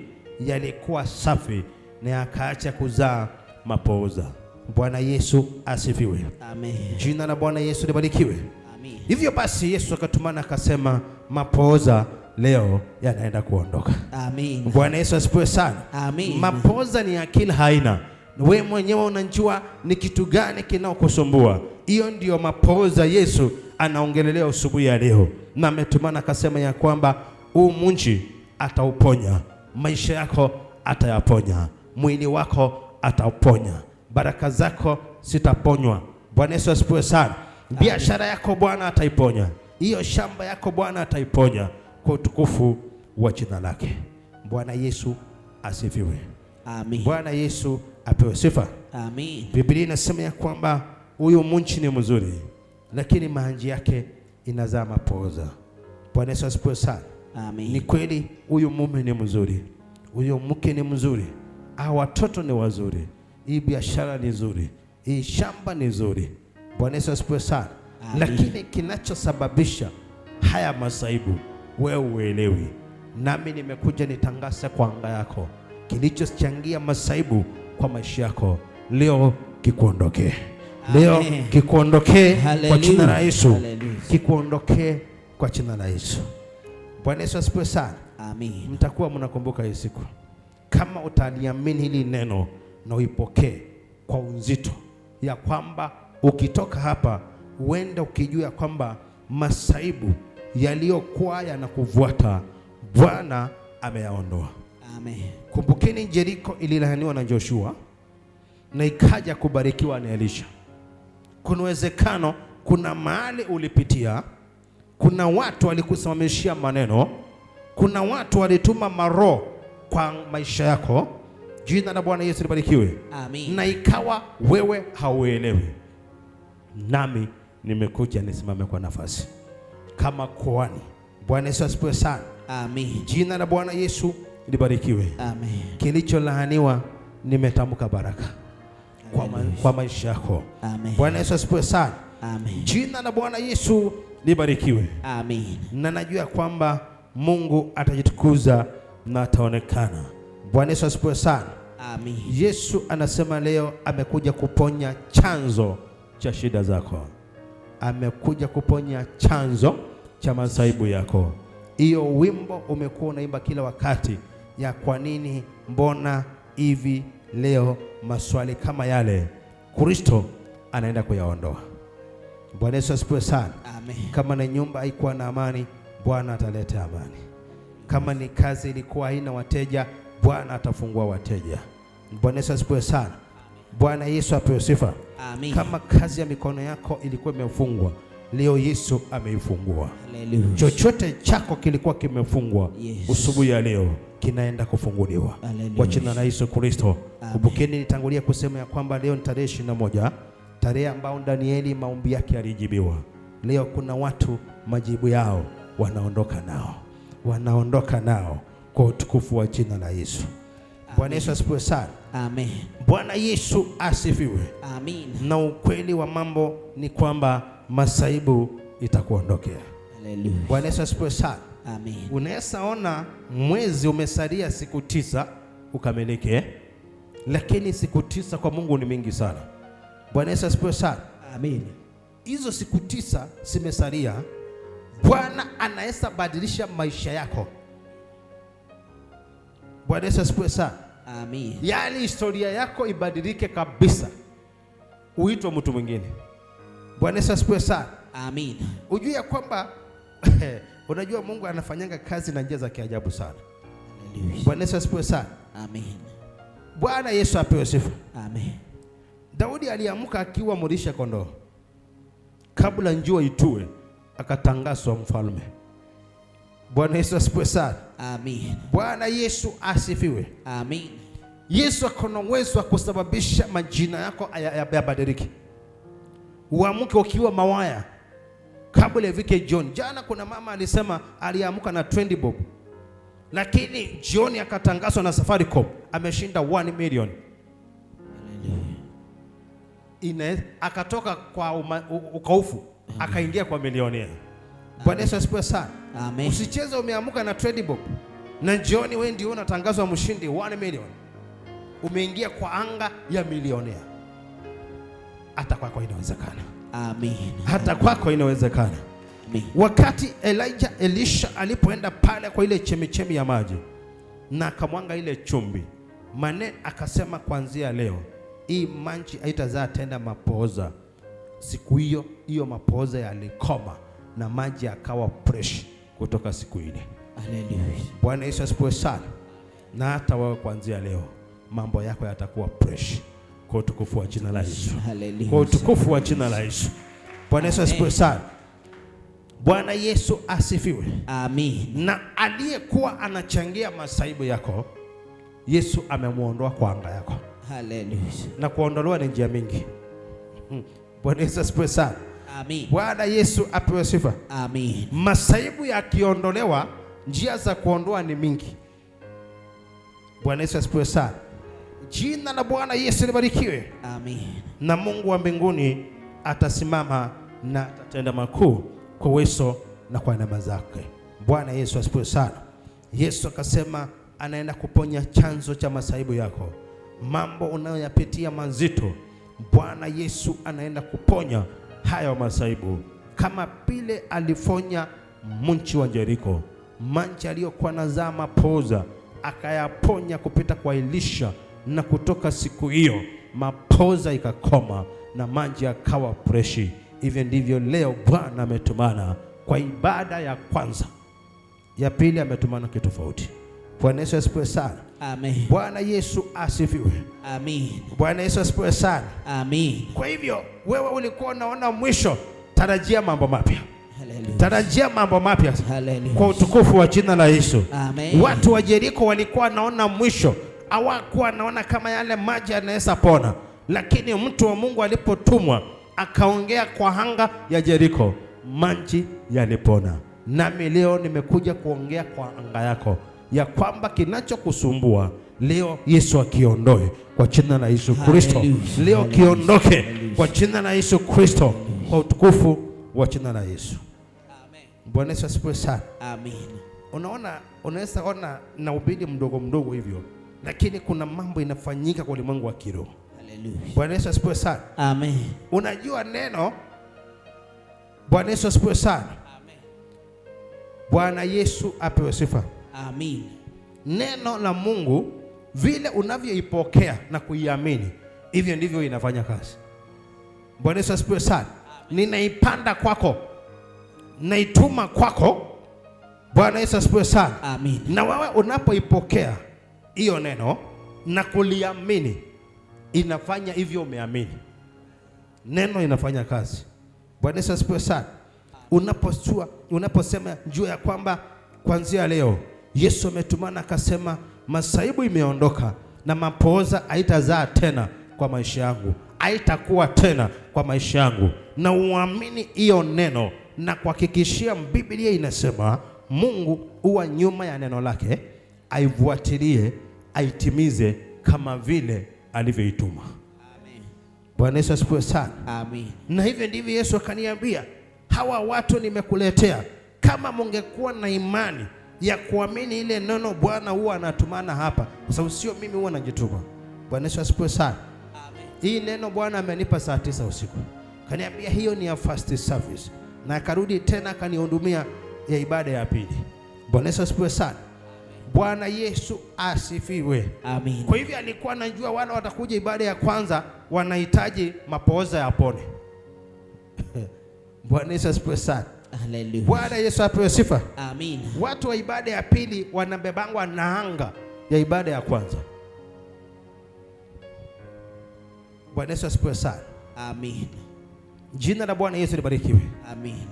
yalikuwa safi na akaacha kuzaa mapooza. Bwana Yesu asifiwe. Amen. Jina la Bwana Yesu libarikiwe. Amen. Hivyo basi Yesu akatumana akasema mapooza leo yanaenda kuondoka. Amen. Bwana Yesu asifiwe sana. Amen. Mapooza ni akili haina. Wewe mwenyewe unajua ni kitu gani kinaokusumbua. Hiyo ndio mapooza Yesu anaongelelea asubuhi ya leo. Na ametumana akasema ya kwamba huu mji atauponya. Maisha yako atayaponya. Mwili wako atauponya. Baraka zako sitaponywa. Bwana Yesu asifiwe sana. Biashara yako Bwana ataiponya. Hiyo shamba yako Bwana ataiponya kwa utukufu wa jina lake. Bwana Yesu asifiwe. Amen. Bwana Yesu apewe sifa. Amen. Biblia inasema ya kwamba huyu munchi ni mzuri, lakini maji yake inazaa mapooza. Bwana Yesu asifiwe sana. Amen. Ni kweli huyu mume ni mzuri, huyu mke ni mzuri, hao watoto ni wazuri, hii biashara ni nzuri, hii shamba ni nzuri. Bwana Yesu asifiwe sana. Lakini kinachosababisha haya masaibu wewe uelewi. Nami nimekuja nitangaze kwa anga yako, kilichochangia masaibu kwa maisha yako leo kikuondokee. Leo kikuondokee kwa jina la Yesu. Kikuondokee kwa jina la Yesu. Bwana Yesu asifiwe sana. Amen. Mtakuwa mnakumbuka hii siku. Kama utaliamini hili neno na uipokee kwa uzito, ya kwamba ukitoka hapa uende ukijua kwamba masaibu yaliyokuwa yanakufuata Bwana ameyaondoa. Amen. Kumbukeni Jeriko ililaaniwa na Joshua na ikaja kubarikiwa na Elisha. Kuna uwezekano, kuna mahali ulipitia, kuna watu walikusimamishia maneno, kuna watu walituma maroho kwa maisha yako. Jina la Bwana Yesu libarikiwe. Amen. Na ikawa wewe hauelewi. Nami nimekuja nisimame kwa nafasi kama kuhani. Bwana Yesu asifiwe sana. Amen. Jina la Bwana Yesu libarikiwe. Amen. Kilicholaaniwa nimetamka baraka kwa maisha yako. Amen. Bwana Yesu asifiwe sana. Amen. Jina la Bwana Yesu libarikiwe. Amen. Na najua kwamba Mungu atajitukuza na ataonekana. Bwana Yesu asifiwe sana. Amen. Yesu anasema leo amekuja kuponya chanzo cha shida zako. Amekuja kuponya chanzo cha masaibu yako. Hiyo wimbo umekuwa unaimba kila wakati ya kwa nini, mbona hivi, leo maswali kama yale Kristo anaenda kuyaondoa. Bwana Yesu asifiwe sana. Amen. Kama ni nyumba haikuwa na amani, Bwana ataleta amani. Kama ni kazi ilikuwa haina wateja, Bwana atafungua wateja. Bwana Yesu asifiwe sana. Bwana Yesu apewe sifa. Amen. Kama kazi ya mikono yako ilikuwa imefungwa, leo Yesu ameifungua. Hallelujah. Chochote chako kilikuwa kimefungwa, Yes. usubuhi ya leo kinaenda kufunguliwa. Hallelujah. Kwa jina la Yesu Kristo. Amen. Kumbukeni nitangulia kusema ya kwamba leo ni tarehe 21, tarehe ambao Danieli maombi yake yalijibiwa. Leo kuna watu majibu yao wanaondoka nao. Wanaondoka nao kwa utukufu wa jina la Yesu. Bwana Yesu asifiwe sana. Amen. Bwana Yesu asifiwe. Amen. Na ukweli wa mambo ni kwamba masaibu itakuondokea. Hallelujah. Bwana Yesu asifiwe sana. Amen. Unaweza ona mwezi umesalia siku 9 ukamilike, lakini siku 9 kwa Mungu ni mingi sana. Bwana Yesu asifiwe sana. Amen. Hizo siku 9 zimesalia, Bwana anaweza badilisha maisha yako. Bwana Yesu asifiwe sana. Amen. Yaani historia yako ibadilike kabisa, uitwe mtu mwingine. Bwana Yesu asifiwe sana. Amen. Ujue ya kwamba unajua Mungu anafanyanga kazi na njia za kiajabu sana. Hallelujah. Bwana Yesu asifiwe sana. Amen. Bwana Yesu apewe sifa. Amen. Daudi aliamka akiwa mlisha kondoo, kabla njua itue akatangazwa mfalme. Bwana Yesu asifiwe sana. Amen. Bwana Yesu asifiwe. Amen. Yesu akona uwezo wa kusababisha majina yako yabadilike. Uamke ukiwa mawaya kabla ifike John. Jana kuna mama alisema aliamka na 20 bob, lakini John akatangazwa na Safaricom ameshinda 1 million. Akatoka kwa ukaufu akaingia kwa milionea. Bwana Yesu asifiwe sana. Amen. Usicheze umeamka na 20 bob na jioni wewe ndio unatangazwa mshindi 1 million. Umeingia kwa anga ya milionea. Hata kwako inawezekana. Amen. Hata kwako inawezekana. Amen. Wakati Elisha alipoenda pale kwa ile chemichemi ya maji na akamwanga ile chumvi, Mane akasema kuanzia leo hii maji haitazaa tena mapooza. Siku hiyo mapooza yalikoma na maji yakawa fresh kutoka siku ile. Hallelujah. Bwana Yesu asifiwe sana. Na hata wewe kuanzia leo mambo yako yatakuwa fresh kwa utukufu wa jina la Yesu. Hallelujah. Kwa utukufu wa jina la Yesu. Bwana Yesu asifiwe sana. Bwana Yesu asifiwe. Amen. Na aliyekuwa anachangia masaibu yako, Yesu amemuondoa kwa anga yako. Hallelujah. Na kuondolewa ni njia mingi. Bwana Yesu asifiwe sana. Amen. Bwana Yesu apewe sifa. Amen. Masaibu yakiondolewa, njia za kuondoa ni mingi. Bwana Yesu asifiwe sana. Jina la Bwana Yesu libarikiwe. Amen. Na Mungu wa mbinguni atasimama na atatenda makuu kwa uwezo na kwa neema zake. Bwana Yesu asifiwe sana. Yesu akasema anaenda kuponya chanzo cha masaibu yako. Mambo unayoyapitia mazito, Bwana Yesu anaenda kuponya hayo masaibu, kama vile alifonya mji wa Jeriko. Maji aliyokuwa nazaa mapoza akayaponya kupita kwa Elisha, na kutoka siku hiyo mapoza ikakoma na maji yakawa freshi. Hivyo ndivyo leo Bwana ametumana kwa ibada ya kwanza. Ya pili ametumana kitu tofauti. Bwana Yesu asifiwe sana. Amen. Bwana Yesu asifiwe. Amen. Bwana Yesu asifiwe sana. Amen. Kwa hivyo wewe ulikuwa unaona mwisho, tarajia mambo mapya. Hallelujah. Tarajia mambo mapya. Hallelujah. Kwa utukufu wa jina la Yesu. Amen. Watu wa Jeriko walikuwa naona mwisho, hawakuwa naona kama yale maji yanaweza pona, lakini mtu wa Mungu alipotumwa akaongea kwa anga ya Jeriko, maji yalipona. Nami leo nimekuja kuongea kwa anga yako ya kwamba kinachokusumbua leo Yesu akiondoe kwa jina la Yesu Kristo. Leo kiondoke kwa jina la Yesu Kristo, kwa utukufu wa jina la Yesu. Amen. Bwana Yesu asifiwe sana. Amen. Unaona, unaweza ona na ubidi mdogo mdogo hivyo, lakini kuna mambo inafanyika kwa ulimwengu wa kiroho. Hallelujah. Bwana Yesu asifiwe sana. Amen. Unajua neno, Bwana Yesu asifiwe sana. Amen. Bwana Yesu apewe sifa. Amen. Neno la Mungu vile unavyoipokea na kuiamini, hivyo ndivyo inafanya kazi. Bwana Yesu asifiwe sana. Ninaipanda kwako, naituma kwako. Bwana Yesu asifiwe sana. Amen. Na wewe unapoipokea hiyo neno na kuliamini, inafanya hivyo umeamini. Neno inafanya kazi. Bwana Yesu asifiwe sana. Unaposema juu ya kwamba kuanzia leo Yesu ametumana akasema masaibu imeondoka na mapooza haitazaa tena kwa maisha yangu, haitakuwa tena kwa maisha yangu, na uamini hiyo neno na kuhakikishia, Biblia inasema Mungu huwa nyuma ya neno lake, aifuatilie, aitimize kama vile alivyoituma. Amen. Bwana Yesu asifiwe sana. Amen. Na hivyo ndivyo Yesu akaniambia, hawa watu nimekuletea, kama mungekuwa na imani ya kuamini ile neno Bwana huwa anatumana hapa, kwa sababu sio mimi huwa najituma. Bwana Yesu asifiwe sana. Amen. Hii neno Bwana amenipa saa 9 usiku. Kaniambia hiyo ni ya first service, na akarudi tena akanihudumia ya ibada ya pili. Bwana Yesu asifiwe sana. Bwana Yesu asifiwe. Amen. Kwa hivyo alikuwa anajua wale watakuja ibada ya kwanza wanahitaji mapooza ya pone. Bwana Yesu asifiwe sana. Hallelujah. Bwana Yesu apewe sifa. Amen. Watu wa ibada ya pili wanabebangwa na anga ya ibada ya kwanza. Bwana Yesu asifiwe sana. Amen. Jina la Bwana Yesu libarikiwe. Amen.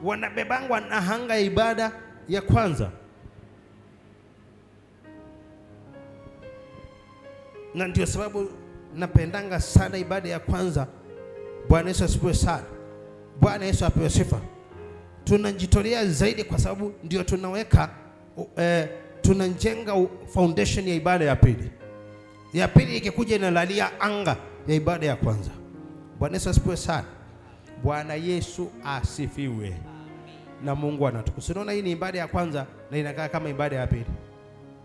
Wanabebangwa na anga ya ibada ya kwanza. Na ndio sababu napendanga sana ibada ya kwanza. Bwana Yesu asifiwe sana. Bwana Yesu apewe sifa. Tunajitolea zaidi kwa sababu ndio tunaweka tunajenga foundation ya ibada ya pili. Ya pili ikikuja inalalia anga ya ibada ya kwanza. Bwana Yesu asifiwe sana. Bwana Yesu asifiwe. Na Mungu anatukuza. Unaona, hii ni ibada ya kwanza na inakaa kama ibada ya pili.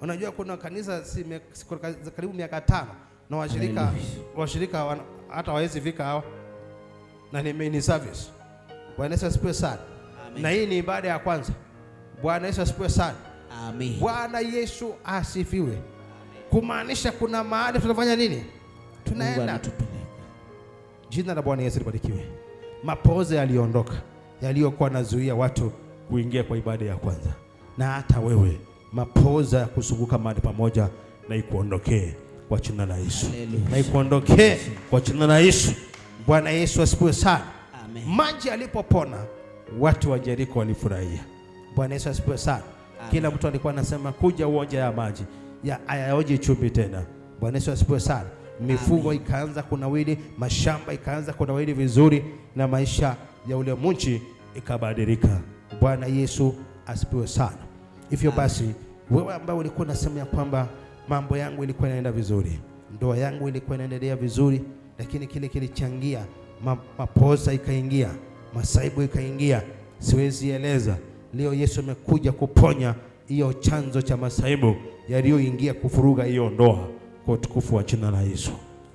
Unajua kuna kanisa karibu miaka 5 na washirika hata hawezi fika hawa, na ni main service. Bwana Yesu asifiwe sana. Amen. Na hii ni ibada ya kwanza. Bwana Yesu asifiwe sana. Amen. Bwana Yesu asifiwe. Kumaanisha kuna mahali tunafanya nini? Tunaenda. Jina la Bwana Yesu libarikiwe. Mapooza yaliondoka, yaliyokuwa nazuia watu kuingia kwa ibada ya kwanza. Na hata wewe mapooza ya kuzunguka mahali pamoja na ikuondokee kwa jina la Yesu. Na ikuondokee kwa jina la Yesu. Bwana Yesu asifiwe sana. Amen. Maji alipopona, watu wa Jeriko walifurahia. Bwana Yesu asifiwe sana. Kila mtu alikuwa anasema kuja uonje ya maji ya ayaoje chumvi tena. Bwana Yesu asifiwe sana. Mifugo ikaanza kunawili, mashamba ikaanza kunawili vizuri, na maisha ya ule mji ikabadilika. Bwana Yesu asifiwe sana. Hivyo basi, wewe ambao ulikuwa unasema ya kwamba mambo yangu ilikuwa inaenda vizuri, ndoa yangu ilikuwa inaendelea vizuri, lakini kile kilichangia mapoza ikaingia, masaibu ikaingia, siwezi eleza. Leo Yesu amekuja kuponya hiyo chanzo cha masaibu yaliyoingia kufuruga hiyo ndoa, kwa utukufu wa jina la Yesu.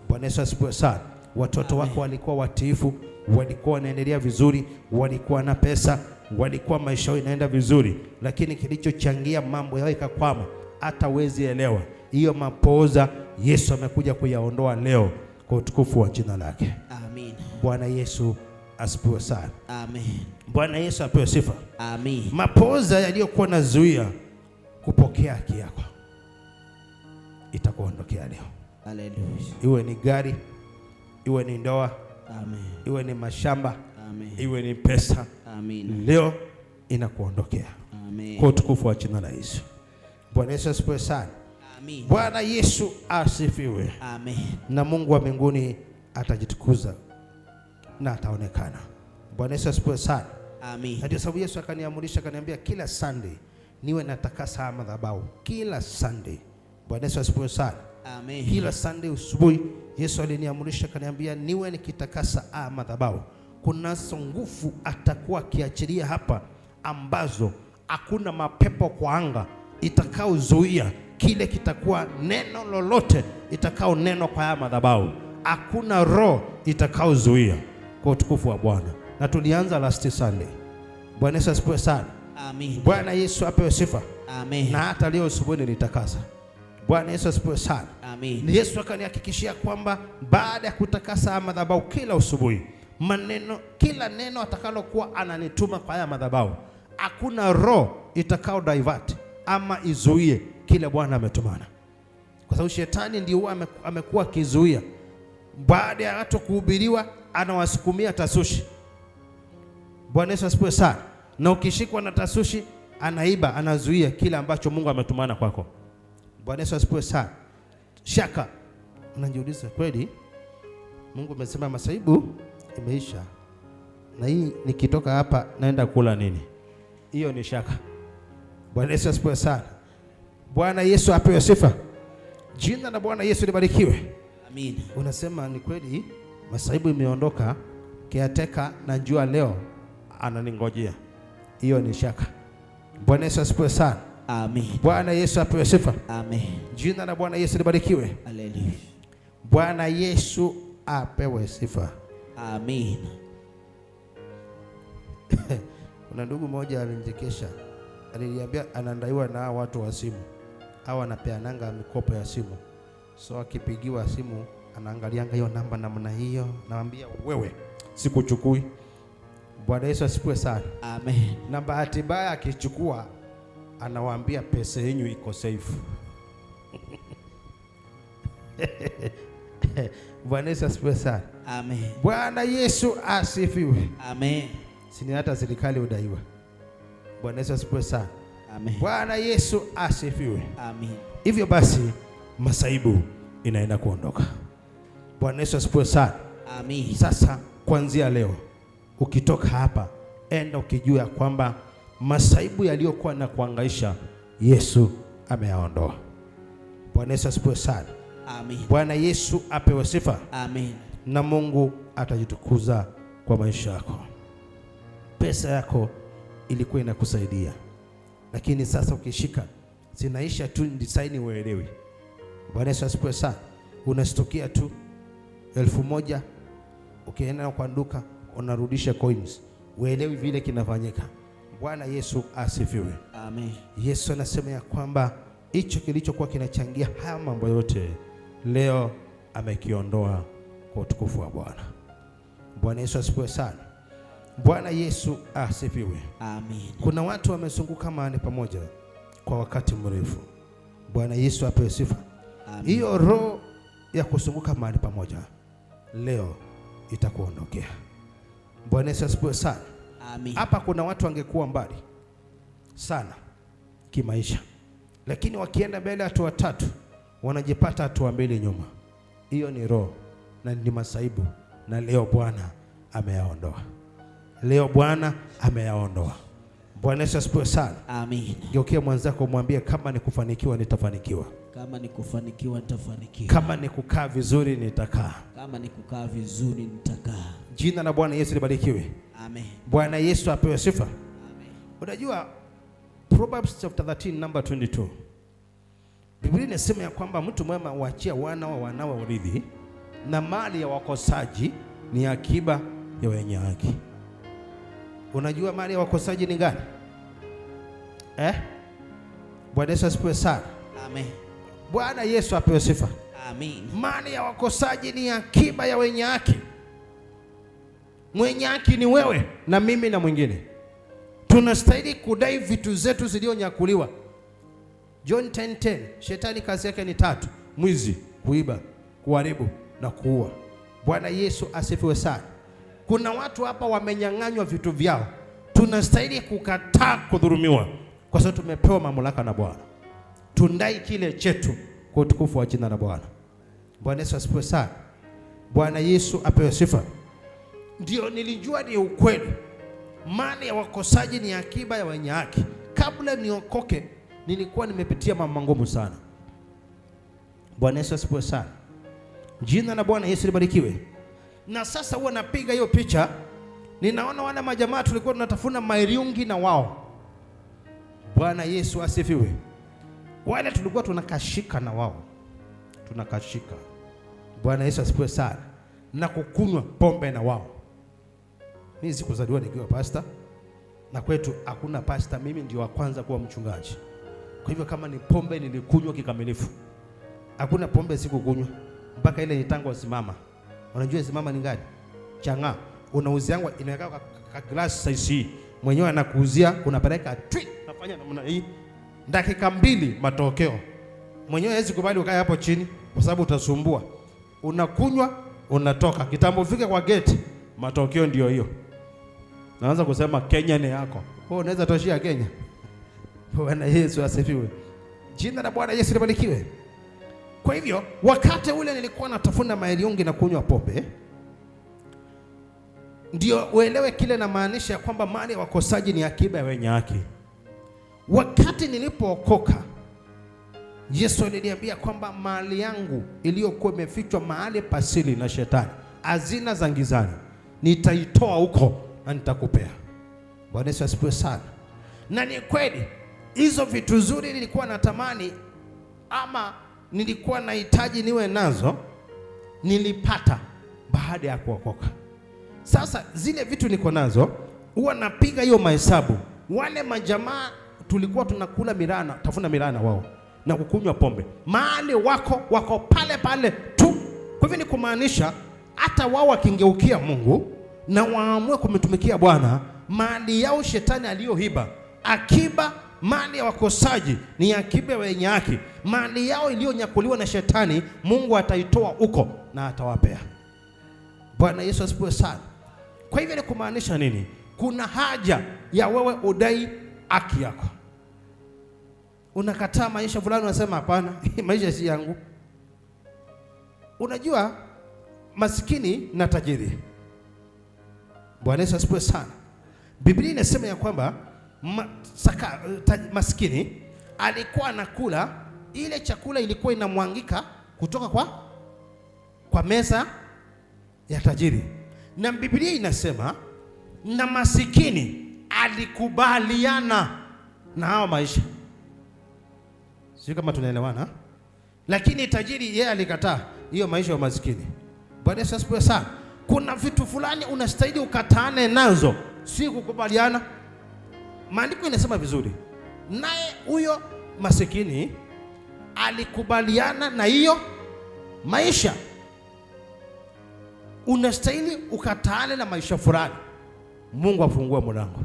Bwana Yesu asifiwe sana. Watoto wako walikuwa watiifu, walikuwa wanaendelea vizuri, walikuwa na pesa, walikuwa maisha yao inaenda vizuri, lakini kilichochangia mambo yao ikakwama, hata uwezi elewa. Hiyo mapoza Yesu amekuja kuyaondoa leo kwa utukufu wa jina lake. Amen. Bwana Yesu asifiwe sana. Amen. Bwana Yesu apewe sifa. Amen. Mapoza yaliyokuwa nazuia kupokea haki yako itakuondokea leo. Hallelujah. Iwe ni gari, iwe ni ndoa, Amen. iwe ni mashamba, Amen. iwe ni pesa, Amen. leo inakuondokea. Amen. Kwa utukufu wa jina la Yesu. Bwana Yesu asifiwe sana. Amen. Bwana Yesu asifiwe. Amen. Na Mungu wa mbinguni atajitukuza na ataonekana. Bwana Yesu asifiwe sana. Amen. Ndio sababu Yesu akaniamurisha, akaniambia kila Sunday niwe natakasa madhabahu kila Sunday. Bwana Yesu asifiwe sana. Amen. Kila Sunday usubuhi Yesu aliniamurisha, akaniambia niwe nikitakasa madhabahu. Kuna nguvu atakuwa akiachilia hapa ambazo hakuna mapepo kwa anga itakaozuia kile kitakuwa neno lolote itakao neno kwa haya madhabahu. Hakuna roho itakaozuia kwa utukufu wa Bwana. Na tulianza last Sunday. Bwana Yesu asifiwe sana. Amen. Bwana Yesu apewe sifa. Amen. Na hata leo asubuhi nilitakasa. Bwana Yesu asifiwe sana. Amen. Ni Yesu akanihakikishia kwamba baada ya kutakasa madhabahu kila asubuhi, kila neno atakalokuwa ananituma kwa haya madhabahu, hakuna roho itakao divert ama izuie kile Bwana ametumana. Kwa sababu shetani ndio amekuwa akizuia. Baada ya watu kuhubiriwa, anawasukumia tasushi. Bwana Yesu asifiwe sana. Na ukishikwa na tasushi, anaiba, anazuia kile ambacho Mungu ametumana kwako. Bwana Yesu asifiwe sana. Shaka, unajiuliza kweli Mungu amesema masaibu imeisha, na hii nikitoka hapa naenda kula nini? Hiyo ni shaka. Bwana Yesu asifiwe sana. Bwana Yesu apewe sifa. Jina la Bwana Yesu libarikiwe. Amen. Unasema ni kweli masaibu imeondoka, kiateka na jua leo ananingojea. Hiyo ni shaka. Bwana Yesu asifiwe sana. Amen. Bwana Yesu apewe sifa. Amen. Jina la Bwana Yesu libarikiwe. Hallelujah. Bwana Yesu apewe sifa. Amen. Kuna ndugu mmoja alinichekesha. Aliniambia anandaiwa na watu wa simu, au anapeananga mikopo ya simu. So akipigiwa simu anaangalianga hiyo namba namna hiyo, naambia wewe sikuchukui. Bwana Yesu asifiwe sana. Amen. Na bahati mbaya akichukua anawaambia pesa yenu iko safe. Bwana Yesu asifiwe sana. Amen. Bwana Yesu asifiwe. Amen. Sini hata serikali udaiwa. Bwana Yesu asifiwe sana. Amen. Bwana Yesu asifiwe. Amen. Hivyo basi masaibu inaenda kuondoka. Bwana Yesu asifiwe sana. Amen. Sasa kuanzia leo ukitoka hapa, enda ukijua kwamba masaibu yaliyokuwa na kuhangaisha Yesu ameyaondoa. Bwana Yesu asifiwe sana. Amen. Bwana Yesu apewe sifa. Amen. Na Mungu atajitukuza kwa maisha yako. Pesa yako ilikuwa inakusaidia, lakini sasa ukishika zinaisha tu, ndisaini uelewi. Bwana Yesu asifiwe sana. Unastukia tu 1000, ukienda kwa duka unarudisha coins, uelewi vile kinafanyika. Bwana Yesu asifiwe. Amen. Yesu anasema ya kwamba hicho kilichokuwa kinachangia haya mambo yote leo amekiondoa kwa utukufu wa Bwana. Bwana Yesu asifiwe sana. Bwana Yesu asifiwe. Amen. Kuna watu wamezunguka mahali pamoja kwa wakati mrefu. Bwana Yesu apewe sifa. Amen. Hiyo roho ya kuzunguka mahali pamoja leo itakuondokea. Bwana Yesu asifiwe sana. Amen. Hapa kuna watu wangekuwa mbali sana kimaisha, lakini wakienda mbele hatua 3 wanajipata hatua 2 nyuma. Hiyo ni roho na ni masaibu, na leo Bwana ameyaondoa. Leo Bwana ameyaondoa. Bwana Yesu asifiwe sana. Amen. Geukia mwanzako mwambie, kama ni kufanikiwa nitafanikiwa. Kama ni kufanikiwa nitafanikiwa. Kama ni kukaa vizuri nitakaa. Kama ni kukaa vizuri nitakaa. Jina la Bwana Yesu libarikiwe. Amen. Bwana Yesu apewe sifa. Amen. Unajua Proverbs chapter 13 number 22. Biblia inasema ya kwamba mtu mwema huachia wana wa wanawe urithi, na mali ya wakosaji ni akiba ya wenye haki. Unajua mali ya wakosaji ni gani? Bwana Yesu asifiwe sana. Amen. Bwana Yesu apewe sifa. Amen. Mali ya wakosaji ni akiba ya wenye haki. Mwenye haki ni wewe na mimi na mwingine. Tunastahili kudai vitu zetu zilizonyakuliwa. John 10:10, shetani kazi yake ni 3: mwizi, kuiba, kuharibu na kuua. Bwana Yesu asifiwe sana. Kuna watu hapa wamenyang'anywa vitu vyao. Tunastahili kukataa kudhulumiwa, kwa sababu tumepewa mamlaka na Bwana. Tundai kile chetu kwa utukufu wa jina la Bwana. Bwana Yesu asifiwe sana. Bwana Yesu apewe sifa. Ndio nilijua ni ukweli. Mali ya wakosaji ni akiba ya wenye haki. Kabla niokoke nilikuwa nimepitia mambo magumu sana. Bwana Yesu asifiwe sana. Jina la Bwana Yesu libarikiwe. Na sasa huwa napiga hiyo picha, ninaona wale majamaa tulikuwa tunatafuna mairiungi na wao. Bwana Yesu asifiwe. Wale tulikuwa tunakashika na wao. Tunakashika. Bwana Yesu asifiwe sana. Na kukunywa pombe na wao. Mimi sikuzaliwa nikiwa pastor, na kwetu hakuna pastor, mimi ndio wa kwanza kuwa mchungaji. Kwa hivyo kama ni pombe nilikunywa kikamilifu. Hakuna pombe sikukunywa mpaka ile nitango simama. Unajua simama ni gani? Changa. Unauziangwa inaweka kwa glass size hii. Mwenyewe anakuuzia, unapeleka twi, nafanya namna hii. Dakika 2 matokeo. Mwenyewe hawezi kubali ukae hapo chini kwa sababu utasumbua. Unakunywa, unatoka. Kitambo ufike kwa gate, matokeo ndio hiyo. Naanza kusema Kenya ni yako. Unaweza toshia Kenya. Bwana Yesu asifiwe. Jina la Bwana Yesu libarikiwe. Kwa hivyo wakati ule nilikuwa natafuna mairiungi na kunywa pombe, ndio uelewe kile na maanisha kwamba mali ya wakosaji ni akiba ya wenye haki. Wakati nilipookoka, Yesu aliniambia kwamba mali yangu iliyokuwa imefichwa mahali pasili na shetani, hazina za gizani, nitaitoa huko na nitakupea. Bwana Yesu asifiwe sana. Na ni kweli hizo vitu zuri nilikuwa natamani ama nilikuwa nahitaji niwe nazo, nilipata baada ya kuokoka. Sasa zile vitu niko nazo, huwa napiga hiyo mahesabu. Wale majamaa tulikuwa tunakula mirana, tafuna mirana wao na kukunywa pombe, mahali wako pale pale tu. Kwa hivyo ni kumaanisha hata wao wakingeukia Mungu na waamue kumtumikia Bwana, mali yao shetani aliyoiba, akiba mali ya wakosaji ni akiba wenye haki. Mali yao iliyonyakuliwa na shetani, Mungu ataitoa huko na atawapea. Bwana Yesu asifiwe sana. Kwa hivyo ni kumaanisha nini? Kuna haja ya wewe udai haki yako. Unakataa maisha fulani, unasema hapana, maisha si yangu. Unajua maskini na tajiri. Bwana Yesu asifiwe sana. Biblia inasema ya kwamba maskini alikuwa anakula ile chakula ilikuwa inamwangika kutoka kwa meza ya tajiri. Na Biblia inasema na masikini alikubaliana na hao maisha. Sio kama tunaelewana? Lakini tajiri yeye alikataa hiyo maisha ya maskini. Bwana Yesu asifiwe sana. Kuna vitu fulani unastahili ukataane nazo, si kukubaliana. Maandiko inasema vizuri, naye huyo masikini alikubaliana na hiyo maisha. Unastahili ukataane na maisha fulani, Mungu afungue mlango.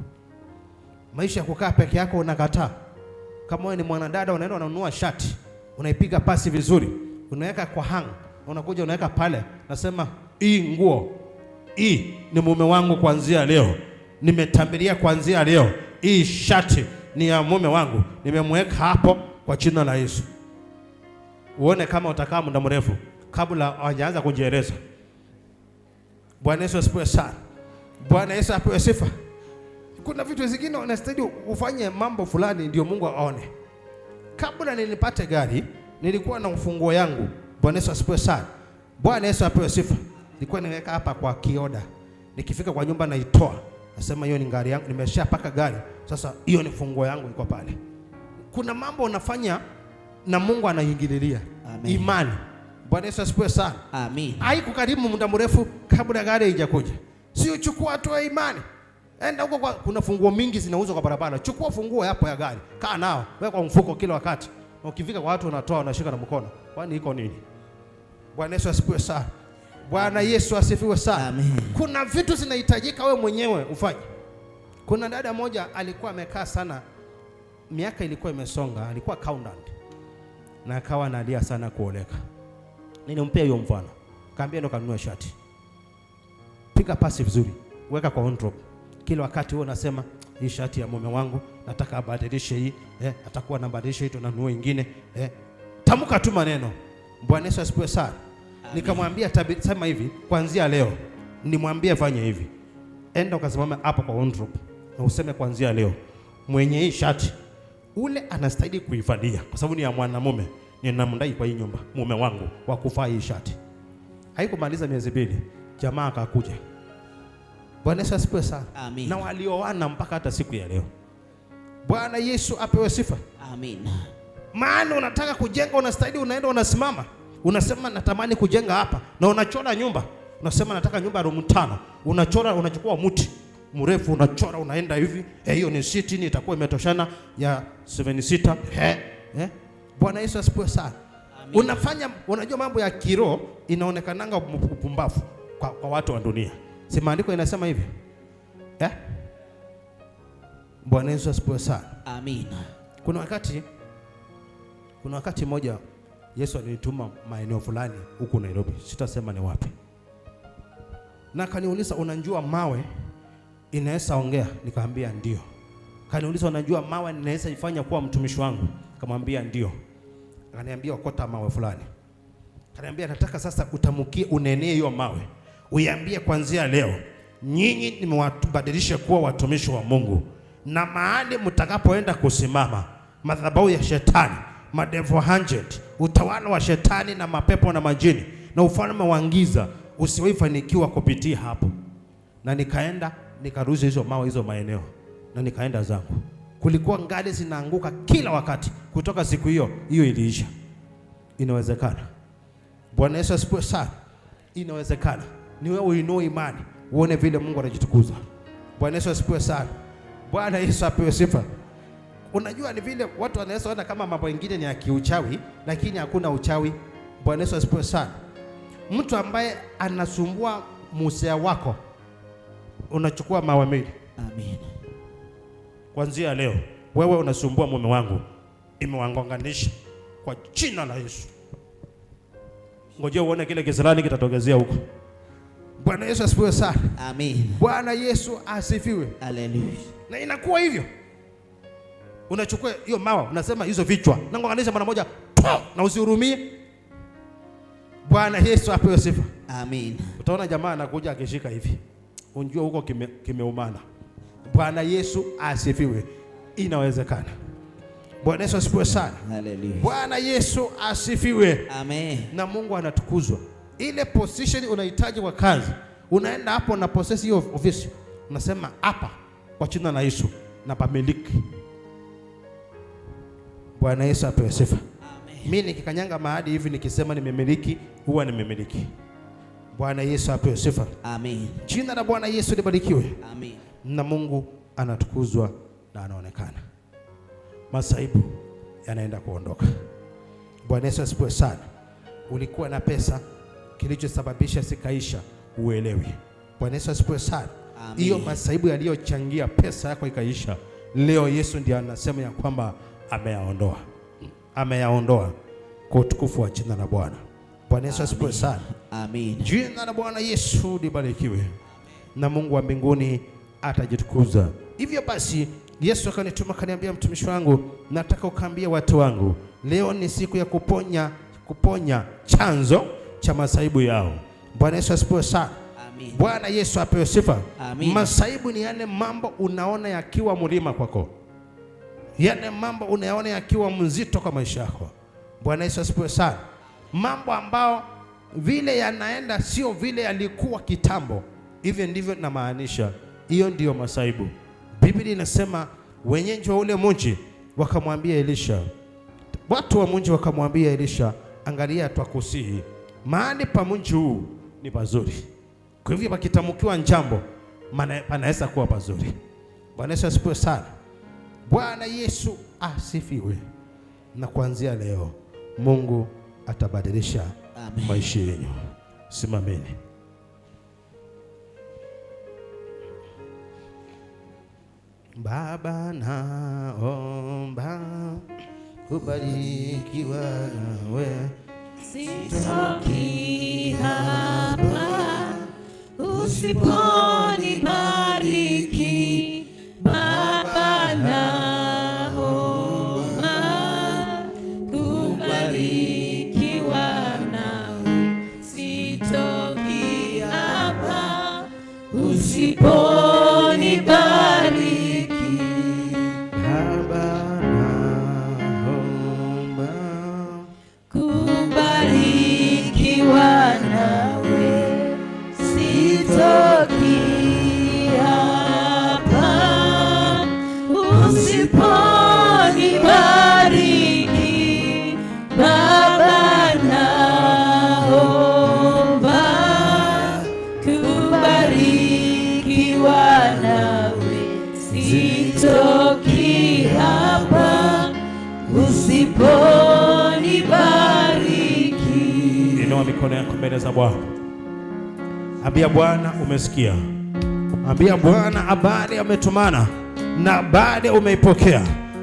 Maisha ya kukaa peke yako unakataa. Kama wewe ni mwanadada, unaenda unanunua shati, unaipiga pasi vizuri, unaweka kwa hang, unakuja unaweka pale, nasema hii nguo hii ni mume wangu kuanzia leo. nimetambiria kuanzia leo hii shati ni ya mume wangu, nimemweka hapo kwa jina la Yesu. Uone kama utakaa muda mrefu kabla hajaanza kujieleza. Bwana Yesu asifiwe sana. Bwana Yesu apewe sifa. Kuna vitu zingine unastahili ufanye mambo fulani ndio Mungu aone. Kabla nilipate gari, nilikuwa na ufunguo yangu. Bwana Yesu asifiwe sana. Bwana Yesu apewe sifa. Nilikuwa nimeweka hapa kwa kioda. Nikifika kwa nyumba naitoa. Nasema hiyo ni gari yangu, nimeshapaka gari. Sasa hiyo ni funguo yangu iko pale. Kuna mambo unafanya na Mungu anaingililia. Imani. Bwana Yesu asifiwe sana. Amen. Haikukarimu muda mrefu kabla gari haijakuja. Sio chukua tu imani. Enda huko kuna funguo mingi zinauzwa kwa barabara. Chukua funguo hapo ya gari. Kaa nao, weka kwa mfuko kila wakati. Na ukifika kwa watu unatoa unashika na mkono. Kwani iko nini? Bwana Yesu asifiwe sana. Bwana Yesu asifiwe sana. Amen. Kuna vitu zinahitajika wewe mwenyewe ufanye. Kuna dada moja alikuwa amekaa sana, miaka ilikuwa imesonga, alikuwa accountant. Na akawa analia sana kuoleka. Nilimpea hiyo mfano. Kaambia ndo kanunue shati. Piga pasi vizuri, weka kwa wardrobe. Kila wakati wewe unasema hii shati ya mume wangu nataka abadilishe hii, atakuwa anabadilisha hii tunanunua nyingine, Tamka tu maneno. Bwana Yesu asifiwe sana. Nikamwambia sema hivi, kuanzia leo nimwambie fanye hivi. Enda ukasimama hapo kwa wardrobe na useme kuanzia leo mwenye hii shati ule anastahili kuivalia kwa sababu ni ya mwanamume. Ninamdai kwa hii nyumba mume wangu wa kuvaa hii shati. Haikumaliza miezi 2, jamaa akakuja. Bwana Yesu asifiwe sana. Amen. Na walioana mpaka hata siku ya leo. Bwana Yesu apewe sifa. Amen. Maana unataka kujenga, unastahili unaenda unasimama. Unasema natamani kujenga hapa na unachora nyumba. Unasema nataka nyumba ya room 5. Unachora, unachukua mti mrefu unachora, unaenda hivi. Hiyo ni siti, itakuwa imetoshana ya 7 sita. Bwana Yesu asifiwe sana. Amen. Unafanya, unajua mambo ya kiroho inaonekananga upumbavu kwa watu wa dunia. Si maandiko inasema hivi? Bwana Yesu asifiwe sana. Amen. Kuna wakati mmoja Yesu alinituma maeneo fulani huku Nairobi. Sitasema ni wapi. Na kaniuliza unajua mawe inaweza ongea? Nikamwambia ndio. Kaniuliza unajua mawe inaweza ifanya kuwa mtumishi wangu? Nikamwambia ndio. Akaniambia okota mawe fulani. Akaniambia nataka sasa utamukie unenee hiyo mawe. Uiambie kuanzia leo nyinyi nimewabadilisha kuwa watumishi wa Mungu, na mahali mtakapoenda kusimama madhabahu ya shetani, madevo 100, utawala wa shetani na mapepo na majini na ufalme wa giza usiwaifanikiwa kupitia hapo. Na nikaenda nikarusha hizo mawe hizo maeneo na nikaenda zangu. Kulikuwa ngali zinaanguka kila wakati. Kutoka siku hiyo iliisha. Inawezekana. Bwana Yesu asifiwe sana. Inawezekana. Ni wewe uinue imani, uone vile Mungu anajitukuza. Bwana Yesu asifiwe sana. Bwana Yesu apewe sifa. Unajua ni vile watu wanaweza ona kama mambo mengine ni ya kiuchawi, lakini hakuna uchawi. Bwana Yesu asifiwe sana. Mtu ambaye anasumbua musea wako, unachukua mawe mbili. Amen. Kuanzia leo wewe unasumbua mume wangu, imewangonganisha kwa jina la Yesu. Ngoja uone kile kisirani kitatokezea huko. Bwana Yesu asifiwe sana. Amen. Bwana Yesu asifiwe. Hallelujah. Na inakuwa hivyo. Unachukua hiyo mawe, unasema hizo vichwa, na ngonganisha mara moja, na usihurumie. Bwana Yesu apewe sifa. Amen. Utaona jamaa anakuja akishika hivi. Unjua huko kimeumana. Bwana Yesu asifiwe. Inawezekana. Bwana Yesu asifiwe sana. Hallelujah. Bwana Yesu asifiwe. Amen. Na Mungu anatukuzwa. Ile position unahitaji kwa kazi, unaenda hapo na possess hiyo office. Unasema hapa kwa jina la Yesu na pamiliki. Bwana Yesu apewe sifa. Amen. Mimi nikikanyanga mahali hivi nikisema nimemiliki, huwa nimemiliki. Bwana Yesu apewe sifa. Amen. Jina la Bwana Yesu libarikiwe. Amen. Na Mungu anatukuzwa na anaonekana. Masaibu yanaenda kuondoka. Bwana Yesu asifiwe sana. Ulikuwa na pesa, kilichosababisha sikaisha uelewi. Bwana Yesu asifiwe sana. Hiyo masaibu yaliyochangia pesa yako ikaisha, leo Yesu ndiye anasema ya kwamba ameyaondoa. Ameyaondoa kwa utukufu wa jina la Bwana. Bwana Yesu asifiwe sana. Amen. Jina la Bwana Yesu libarikiwe. Na Mungu wa mbinguni atajitukuza. Hivyo basi Yesu akanituma kaniambia, mtumishi wangu, nataka ukaambie watu wangu, leo ni siku ya kuponya chanzo cha masaibu yao. Bwana Yesu asifiwe sana. Amen. Bwana Yesu apewe sifa. Amen. Masaibu ni yale mambo unaona yakiwa mlima kwako, yale mambo unayaona yakiwa mzito kwa maisha yako. Bwana Yesu asifiwe sana. Mambo ambao vile yanaenda sio vile yalikuwa kitambo. Hivyo ndivyo namaanisha. Hiyo ndiyo masaibu. Biblia inasema wenyeji wa ule mji wakamwambia Elisha, watu wa mji wakamwambia Elisha, angalia, twakusihi, mahali pa mji huu ni pazuri. Kwa hivyo pakitamukiwa njambo panaweza kuwa pazuri. Bwana Yesu asifiwe sana. Bwana Yesu asifiwe. Na kuanzia leo Mungu atabadilisha maisha yenu. Simameni. Baba, naomba kubarikiwa nawe, sitoki hapa usiponibariki. Baba, naomba kubarikiwa nawe, sitoki hapa usiponibariki. Sitoki hapa usiponibariki. Inua mikono yako mbele za Bwana. Ambia Bwana, umesikia. Ambia Bwana, habari ametumana na habari umeipokea.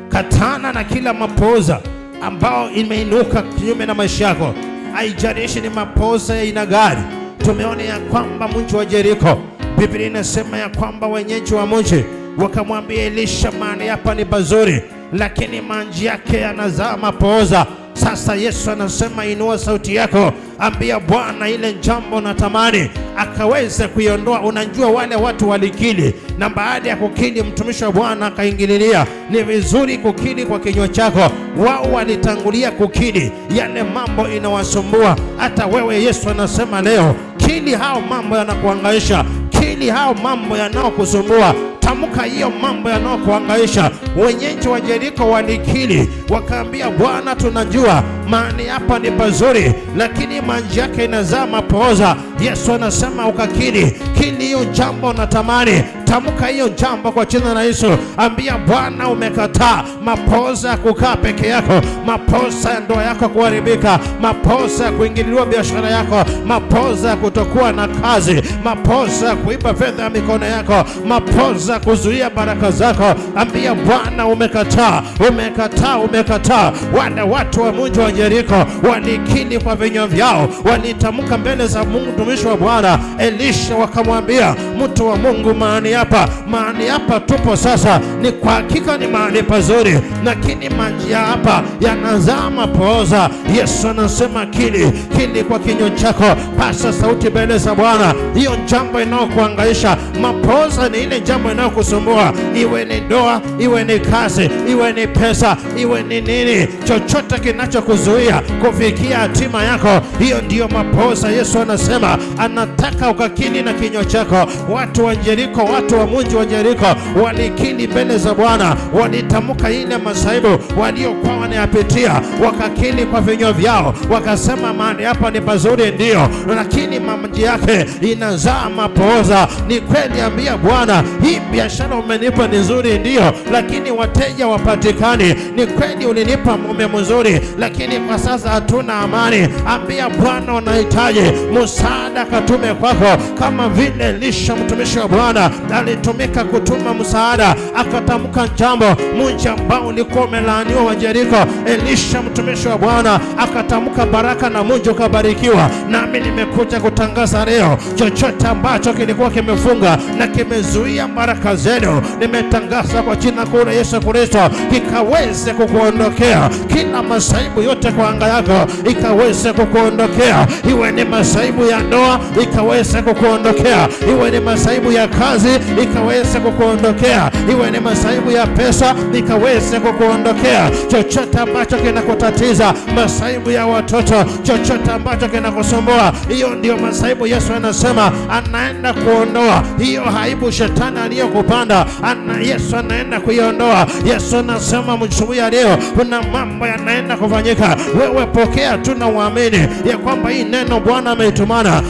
Katana na kila mapoza ambao imeinuka kinyume na maisha yako. Haijalishi ni mapoza ya aina gani. Tumeona ya kwamba mji wa Jeriko, Biblia inasema ya kwamba wenyeji wa mji wakamwambia Elisha, mahali hapa ni pazuri, lakini maji yake yanazaa mapoza. Sasa Yesu anasema, inua sauti yako, ambia Bwana, ile jambo natamani akaweze kuiondoa. Unajua wale watu walikili, na baada ya kukili mtumishi wa Bwana akaingililia. Ni vizuri kukili kwa kinywa chako. Wao walitangulia kukili yale mambo inawasumbua. Hata wewe Yesu anasema leo, kili hao mambo yanakuhangaisha, kili hao mambo yanaokusumbua. Tamka hiyo mambo yanayokuhangaisha. Wenyeji wa Jeriko walikili, wakaambia Bwana, tunajua mahali hapa ni pazuri, lakini maji yake inazaa mapoza. Yesu anasema ukakili, kili hiyo jambo natamani. Tamka hiyo jambo kwa jina la Yesu. Ambia Bwana, umekataa mapoza ya kukaa peke yako, mapoza ya ndoa yako kuharibika, mapoza ya kuingiliwa biashara yako, mapoza ya kutokuwa na kazi, mapoza ya kuiba fedha ya mikono yako, mapoza kuzuia baraka zako. Ambia Bwana, umekataa, umekataa, umekataa. Wale watu wa mji wa Jeriko walikili kwa vinywa vyao, walitamka mbele za Mungu. Mtumishi wa Bwana Elisha wakamwambia, mtu wa Mungu, mahali hapa tupo sasa, ni kwa hakika ni mahali pazuri, lakini maji hapa yanazaa mapoza. Yesu anasema kili kwa kinywa chako, pasa sauti mbele za Bwana. Hiyo jambo inayokuhangaisha, mapoza ni ile jambo inayokusumbua, iwe ni ndoa, iwe ni kazi, iwe ni pesa, iwe ni nini, chochote kinachokuzuia kufikia hatima yako, hiyo ndiyo mapoza. Yesu anasema anataka ukakili na kinywa chako. Watu wa Jeriko, watu wa mji wa Jeriko walikili mbele za Bwana, walitamka ile masaibu waliokuwa wanayapitia, wakakili kwa vinywa vyao, wakasema mahali hapa ni pazuri, ndio, lakini maji yake inazaa mapoza. Ni kweli, ambia Bwana, hii biashara umenipa ni nzuri, ndio, lakini wateja wapatikani. Ni kweli, ulinipa mume mzuri, lakini kwa sasa hatuna amani. Ambia Bwana, unahitaji msaada, katume kwako, kama vile Elisha mtumishi wa Bwana alitumika kutuma msaada, akatamka jambo, mji ambao ulikuwa umelaaniwa wa Yeriko, Elisha mtumishi wa Bwana akatamka baraka na mji ukabarikiwa. Nami nimekuja kutangaza leo, chochote ambacho kilikuwa kimefunga na kimezuia baraka zenu, nimetangaza kwa jina kuu la Yesu Kristo kikaweze kukuondokea. Kila masaibu yote kwa anga yako ikaweze kukuondokea, iwe ni masaibu ya ndoa ikaweze kukuondokea, iwe ni masaibu ya kazi ikaweze kukuondokea, iwe ni masaibu ya pesa ikaweze kukuondokea. Chochote ambacho kinakutatiza, masaibu ya watoto, chochote ambacho kinakusumbua, hiyo ndio masaibu Yesu anasema anaenda kuondoa. Hiyo aibu shetani aliyokupanda Yesu anaenda kuiondoa. Yesu anasema msubuhi ya leo kuna mambo yanaenda kufanyika. Wewe pokea tu na uamini ya kwamba hii neno Bwana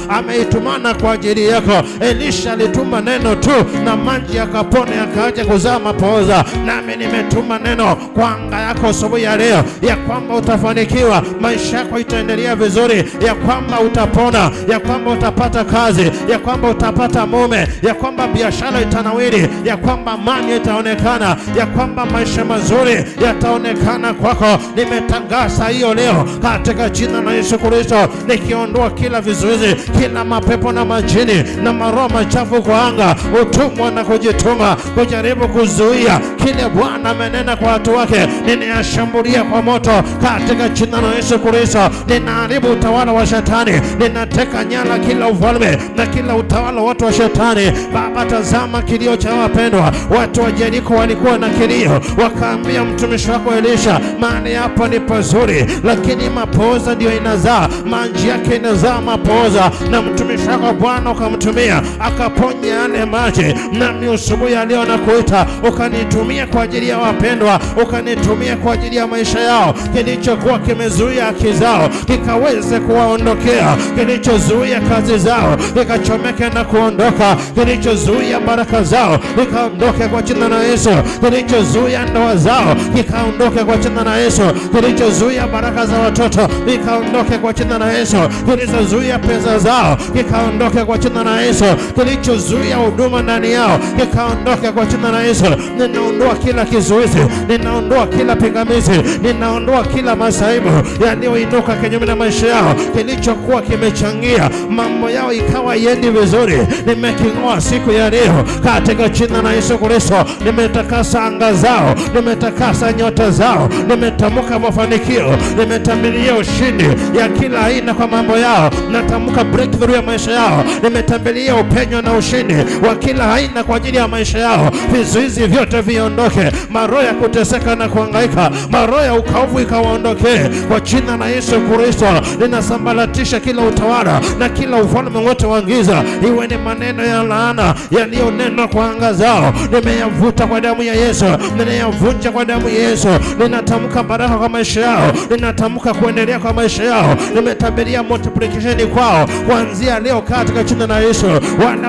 ameitumana kwa ajili yako. Elisha alituma neno tu na maji yakapona yakaacha kuzaa mapooza. Nami nimetuma neno kwa anga yako asubuhi ya leo ya kwamba utafanikiwa, maisha yako itaendelea vizuri, ya kwamba utapona, ya kwamba utapata kazi, ya kwamba utapata mume, ya kwamba biashara itanawiri, ya kwamba amani itaonekana, ya kwamba maisha mazuri yataonekana kwako. Nimetangaza hiyo leo katika jina la Yesu Kristo, nikiondoa kila vizuizi, kila mapepo na majini na maroho machafu kwa anga, utumwa na kujituma kujaribu kuzuia kile Bwana amenena kwa watu wake. Ninayashambulia kwa moto katika jina la Yesu Kristo. Ninaharibu utawala wa shetani, ninateka nyara kila ufalme na kila utawala watu wa shetani. Baba, tazama kilio cha wapendwa. Watu wa Yeriko walikuwa na kilio, wakaambia mtumishi wako Elisha, mahali hapo ni pazuri, lakini mapooza ndio inazaa, maji yake inazaa mapooza. Na mtumishi wako Bwana ukamtumia akaponya yale maji. Nami asubuhi ya leo nakuita ukanitumia kwa ajili ya wapendwa, ukanitumia kwa ajili ya maisha yao. Kilichokuwa kimezuia haki zao kikaweze kuwaondokea, kilichozuia kazi zao kikachomeke na kuondoka, kilichozuia baraka zao kikaondoke kwa jina la Yesu, kilichozuia ndoa zao kikaondoke kwa jina la Yesu, kilichozuia baraka za watoto kikaondoke kwa jina la Yesu, kilichozuia pesa zao kikaondoke kwa jina la Yesu, kilichozuia huduma ndani yao kikaondoke kwa jina la Yesu. Ninaondoa kila kizuizi, ninaondoa kila pingamizi, ninaondoa kila masaibu yaliyoinuka kinyume na maisha yao, kilichokuwa kimechangia mambo yao ikawa yendi vizuri. Nimeking'oa siku ya leo katika jina la Yesu Kristo. Nimetakasa anga zao, nimetakasa nyota zao, nimetamka mafanikio, nimetambilia ushindi ya kila aina kwa mambo yao, natamka breakthrough ya maisha yao, nimetambilia upenyo na ushindi wa kila aina kwa ajili ya maisha yao. Vizuizi vyote viondoke, maroho ya kuteseka na kuhangaika, maroho ya ukauvu ikawaondokee kwa jina la Yesu Kristo. Ninasambaratisha kila utawala na kila ufalme wote wa giza, iwe ni maneno ya laana yaliyonenwa kwa anga zao, nimeyavuta kwa damu ya Yesu, ninayavunja kwa damu ya Yesu. Ninatamka baraka kwa maisha yao, ninatamka kuendelea kwa maisha yao, nimetabiria multiplication kwao kuanzia leo katika jina la Yesu.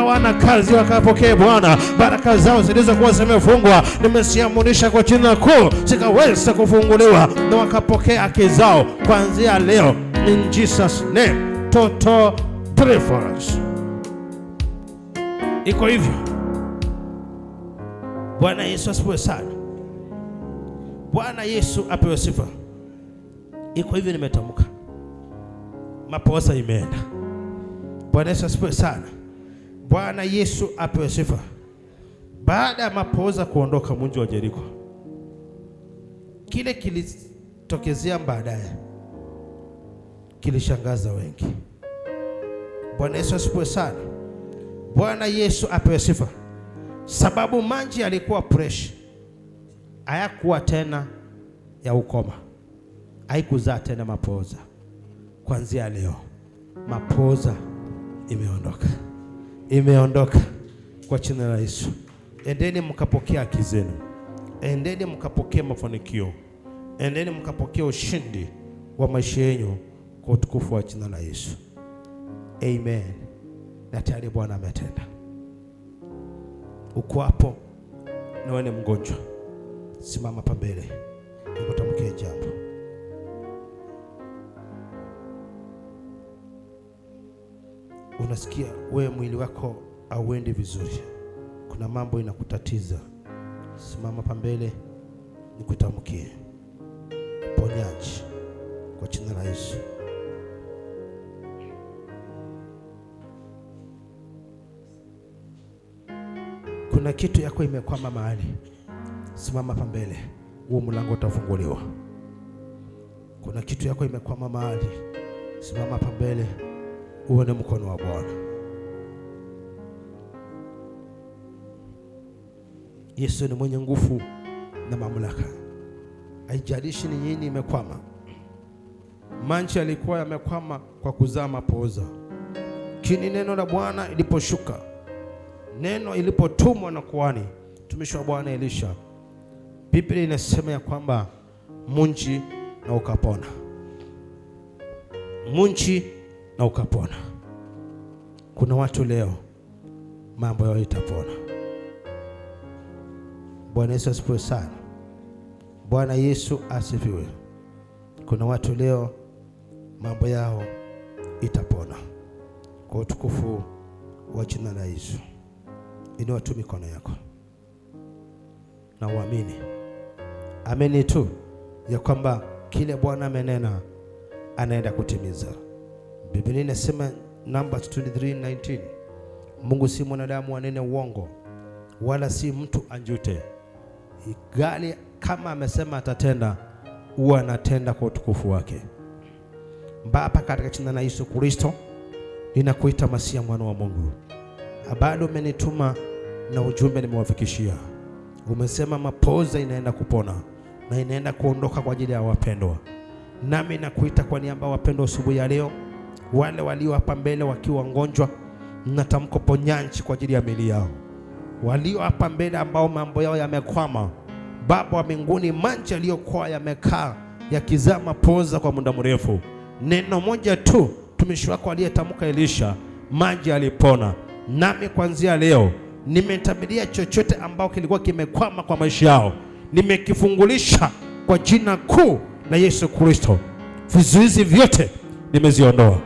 Wana kazi wakapokee Bwana, baraka zao zilizokuwa zimefungwa nimesiamurisha kwa jina kuu zikaweza kufunguliwa na wakapokea haki zao kuanzia leo, in Jesus name. Total deliverance. Iko hivyo. Bwana Yesu asifiwe sana. Bwana Yesu apewe sifa. Iko hivyo, nimetamka mapooza imeenda. Bwana Yesu asifiwe sana. Bwana Yesu apewe sifa. Baada ya mapooza kuondoka mji wa Yeriko, kile kilitokezea baadaye kilishangaza wengi. Bwana Yesu asifiwe sana. Bwana Yesu apewe sifa. Sababu maji yalikuwa fresh, hayakuwa tena ya ukoma, haikuzaa tena mapooza. Kuanzia leo mapooza imeondoka kwa jina la Yesu. Endeni mkapokea haki zenu, endeni mkapokea mafanikio, endeni mkapokea ushindi wa maisha yenu kwa utukufu wa jina la Yesu. Amen. Na tayari Bwana ametenda. Uko hapo na wewe ni mgonjwa, simama hapa mbele nikutamkie jambo. Unasikia wewe mwili wako hauendi vizuri, kuna mambo inakutatiza, simama hapa mbele nikutamkie uponyaji kwa jina la Yesu. Kuna kitu yako imekwama mahali, simama hapa mbele, huo mlango utafunguliwa. Kuna kitu yako imekwama mahali, simama hapa mbele, uone mkono wa Bwana. Yesu ni mwenye nguvu na mamlaka. Haijalishi ni nini imekwama. Manchi alikuwa yamekwama kwa kuzaa mapooza, lakini neno la Bwana iliposhuka, neno ilipotumwa na kuhani mtumishi wa Bwana Elisha, Biblia inasema ya kwamba munchi na ukapona. Munchi na ukapona. Kuna watu leo mambo yao itapona. Bwana Yesu asifiwe sana. Bwana Yesu asifiwe. Kuna watu leo mambo yao itapona kwa utukufu wa jina la Yesu. Inua tu mikono yako na uamini. Amini tu ya kwamba kile Bwana amenena anaenda kutimiza. Biblia inasema Numbers 23:19, Mungu si mwanadamu anene uongo, wala si mtu anjute. Gali kama amesema atatenda, huwa anatenda kwa utukufu wake. Baba, katika jina la Yesu Kristo, ninakuita Masia mwana wa Mungu. Bado umenituma na ujumbe nimewafikishia. Umesema mapooza inaenda kupona na inaenda kuondoka kwa ajili ya wapendwa. Nami nakuita kwa niaba ya wapendwa asubuhi ya leo, wale walio hapa mbele wakiwa wagonjwa, natamko ponyanji kwa ajili ya miili yao. Walio hapa mbele ambao mambo yao yamekwama, Baba wa mbinguni, manchi aliyokuwa yamekaa yakizaa mapooza kwa muda mrefu, neno moja tu mtumishi wako aliyetamka Elisha, maji alipona. Nami kuanzia leo nimetabiria chochote ambao kilikuwa kimekwama kwa maisha yao, nimekifungulisha kwa jina kuu la Yesu Kristo. Vizuizi vyote nimeziondoa.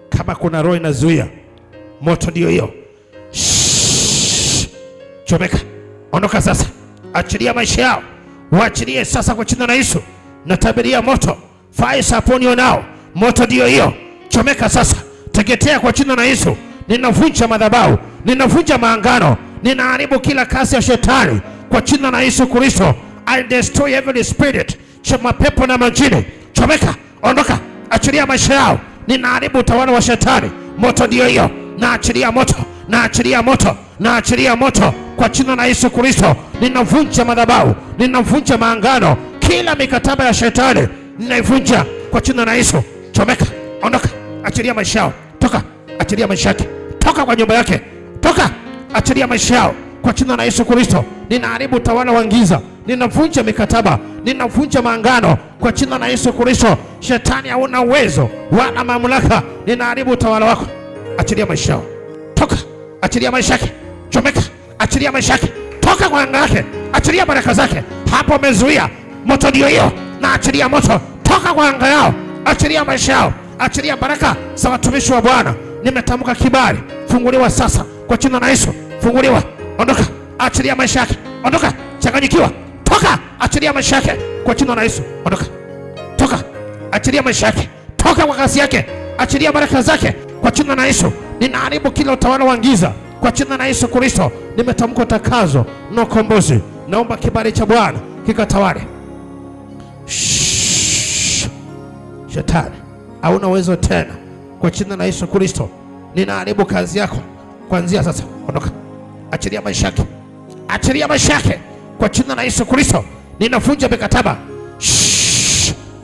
Kama kuna roho inazuia, moto ndio hiyo. Chomeka, ondoka sasa, achilia maisha yao, waachilie sasa kwa jina la Yesu. Natabiria moto, fire upon you now. Moto ndio hiyo, chomeka sasa, teketea kwa jina la Yesu. Ninavunja madhabahu, ninavunja maangano, ninaharibu kila kazi ya shetani kwa jina la Yesu Kristo. I destroy every spirit cha mapepo na majini. Chomeka, ondoka, achilia maisha yao. Ninaharibu utawala wa shetani. Moto ndio hiyo, naachilia moto, naachilia moto, naachilia moto kwa jina la Yesu Kristo. Ninavunja madhabahu, ninavunja maangano, kila mikataba ya shetani ninaivunja kwa jina la Yesu. Chomeka, ondoka, achilia maisha yao. Toka, achilia maisha yake. Toka kwa nyumba yake. Toka, achilia maisha yao kwa jina la Yesu Kristo. Ninaharibu utawala wa giza, ninavunja mikataba, ninavunja maangano kwa jina la Yesu Kristo. Shetani hauna uwezo wala mamlaka, ninaharibu utawala wako. Achilia maisha yao. Toka, achilia maisha yake. Chomeka, achilia maisha yake. Toka kwa anga yake, achilia baraka zake. Hapo umezuia, moto ndio hiyo, na achilia moto. Toka kwa anga yao, achilia maisha yao, achilia baraka za watumishi wa Bwana. Nimetamka kibali, funguliwa sasa kwa jina la Yesu. Funguliwa, ondoka, achilia maisha yake. Ondoka, changanyikiwa. Toka, achilia maisha yake kwa jina la Yesu. Ondoka, toka, achilia maisha yake. Toka kwa kazi yake, achilia baraka zake kwa jina la Yesu. Ninaharibu kila utawala wa giza kwa jina la Yesu Kristo. Nimetamka takazo na ukombozi. Naomba kibali cha Bwana kikatawale. Shetani hauna uwezo tena kwa jina la Yesu Kristo. Ninaharibu kazi yako kuanzia sasa. Ondoka, achilia maisha yake, achilia maisha yake kwa jina la Yesu Kristo. Ninavunja mikataba.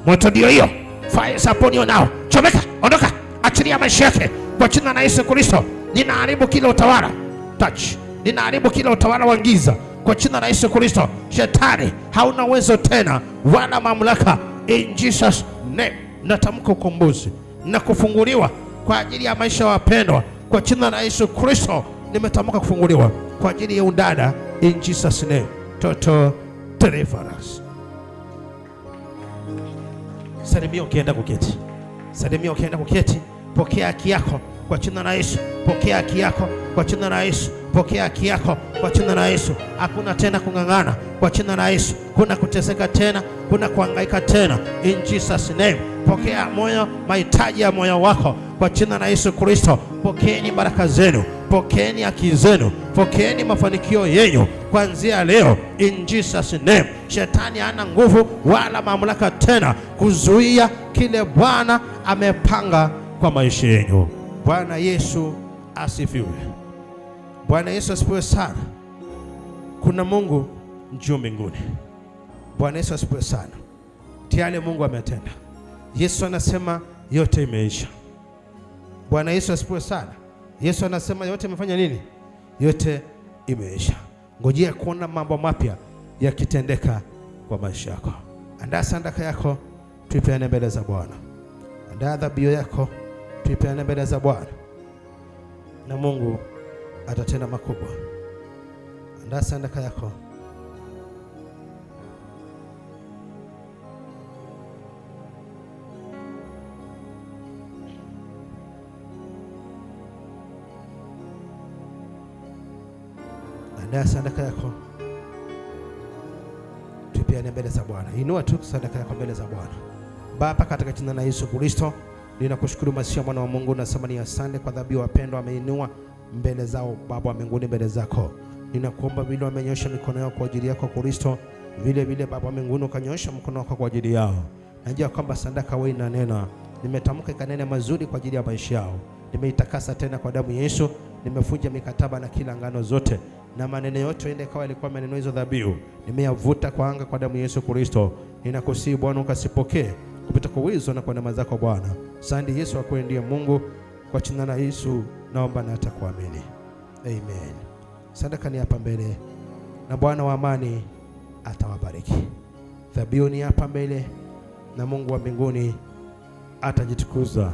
Moto ndio hiyo, fire upon you now. Chomeka, ondoka, achilia maisha yake kwa jina la Yesu Kristo. Ninaharibu kila utawala, touch, ninaharibu kila utawala wa giza kwa jina la Yesu Kristo. Shetani hauna uwezo tena wala mamlaka, in Jesus name. Natamka ukombozi na kufunguliwa kwa ajili ya maisha ya wapendwa kwa jina la Yesu Kristo. Nimetamka kufunguliwa kwa ajili ya udada, in Jesus name. Total deliverance. Salimia ukienda kuketi, salimia ukienda kuketi. Pokea haki yako kwa jina la Yesu. Pokea haki yako kwa jina la Yesu. Pokea haki yako kwa jina la Yesu. Hakuna tena kung'ang'ana kwa jina la Yesu. Kuna kuteseka tena, kuna kuhangaika tena. In Jesus name. Pokea moyo, mahitaji ya moyo wako kwa jina la Yesu Kristo. Pokeeni baraka zenu, pokeeni haki zenu, pokeeni mafanikio yenu kuanzia leo. In Jesus name. Shetani hana nguvu wala mamlaka tena kuzuia kile Bwana amepanga kwa maisha yenu. Bwana Yesu asifiwe. Bwana Yesu asifiwe sana. Kuna Mungu juu mbinguni. Bwana Yesu asifiwe sana. Tayari Mungu ametenda. Yesu anasema yote imeisha. Bwana Yesu asifiwe sana. Yesu anasema yote imefanya nini? Yote imeisha. Ngojea kuona mambo mapya yakitendeka kwa maisha yako. Andaa sadaka yako, tuipeane mbele za Bwana. Andaa dhabihu yako, tuipeane mbele za Bwana, na Mungu atatenda makubwa. Andaa sadaka yako. Andaa sadaka yako, tuipeane mbele za Bwana. Inua tu sadaka yako mbele za Bwana. Baba, katika jina la Yesu Kristo, ninakushukuru Masihi mwana wa Mungu, nasema ni asante kwa dhabihu wapendwa ameinua mbele zao. Baba wa mbinguni, mbele zako ninakuomba vile wamenyosha mikono yao kwa ajili yako Kristo, vile vile Baba wa mbinguni ukanyosha mkono wako kwa ajili yao. Najua kwamba sadaka wewe inanena, nimetamka ikanene mazuri kwa ajili ya maisha yao. Nimeitakasa tena kwa damu Yesu, nimefunja mikataba na kila ngano zote na maneno yote ende kawa ilikuwa maneno hizo dhabihu, nimeyavuta kwa anga kwa damu Yesu Kristo. Ninakusihi Bwana ukasipokee kupita kwa uwezo na kwa neema zako Bwana. Asante Yesu, kwa ndiye Mungu. Kwa jina la Yesu naomba na atakuamini. Amen. Sadaka ni hapa mbele na Bwana wa amani atawabariki. Dhabihu ni hapa mbele na Mungu wa mbinguni atajitukuza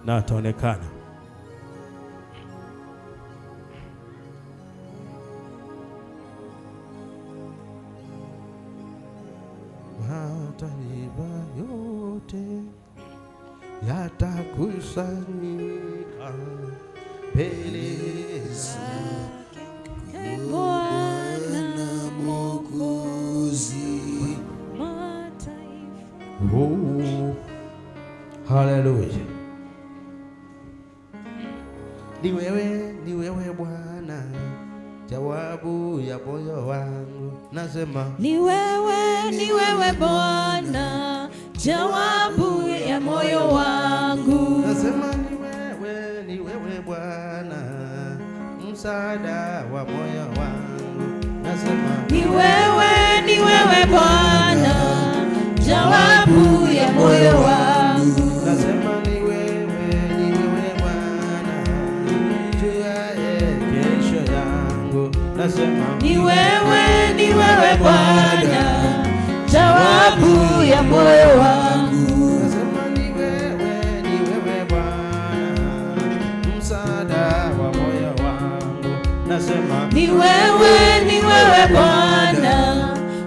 na ataonekana. Mataifa yote yatakusanyika mbele zake Bwana Mwokozi. Oh, haleluya. Ni wewe Bwana, jawabu ya moyo wangu. Nasema ni wewe Bwana, jawabu ya moyo wangu. Nasema ni wewe Bwana, msaada wa moyo wangu. Nasema ni wewe Bwana, jawabu ya moyo wangu. Nasema ni wewe Bwana, tuyaye kesho yangu. Nasema ni wewe Bwana, jawabu ya moyo wangu. Nasema ni wewe Bwana, msaada wa moyo wangu. Nasema ni wewe Bwana,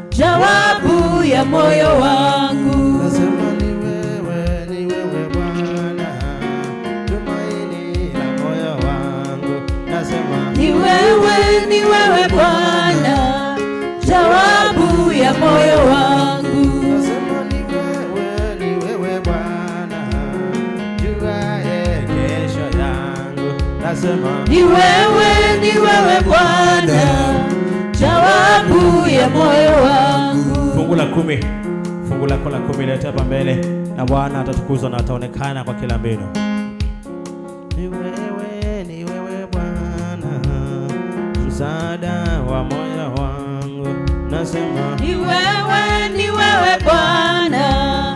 jawabu ya moyo wangu. Nasema ni wewe Bwana, tumaini la moyo wangu. Nasema ni wewe Bwana, jawabu ya moyo wangu. Nasema ni wewe Bwana, juaye kesho yangu. Nasema ni wewe Bwana, jawabu ya moyo wangu. Fungu la 10, fungu lako la 10 leta hapa mbele na Bwana atatukuzwa na ataonekana kwa kila mbinu. ni wewe Bwana, msaada wa moyo wangu. Nasema ni wewe Bwana,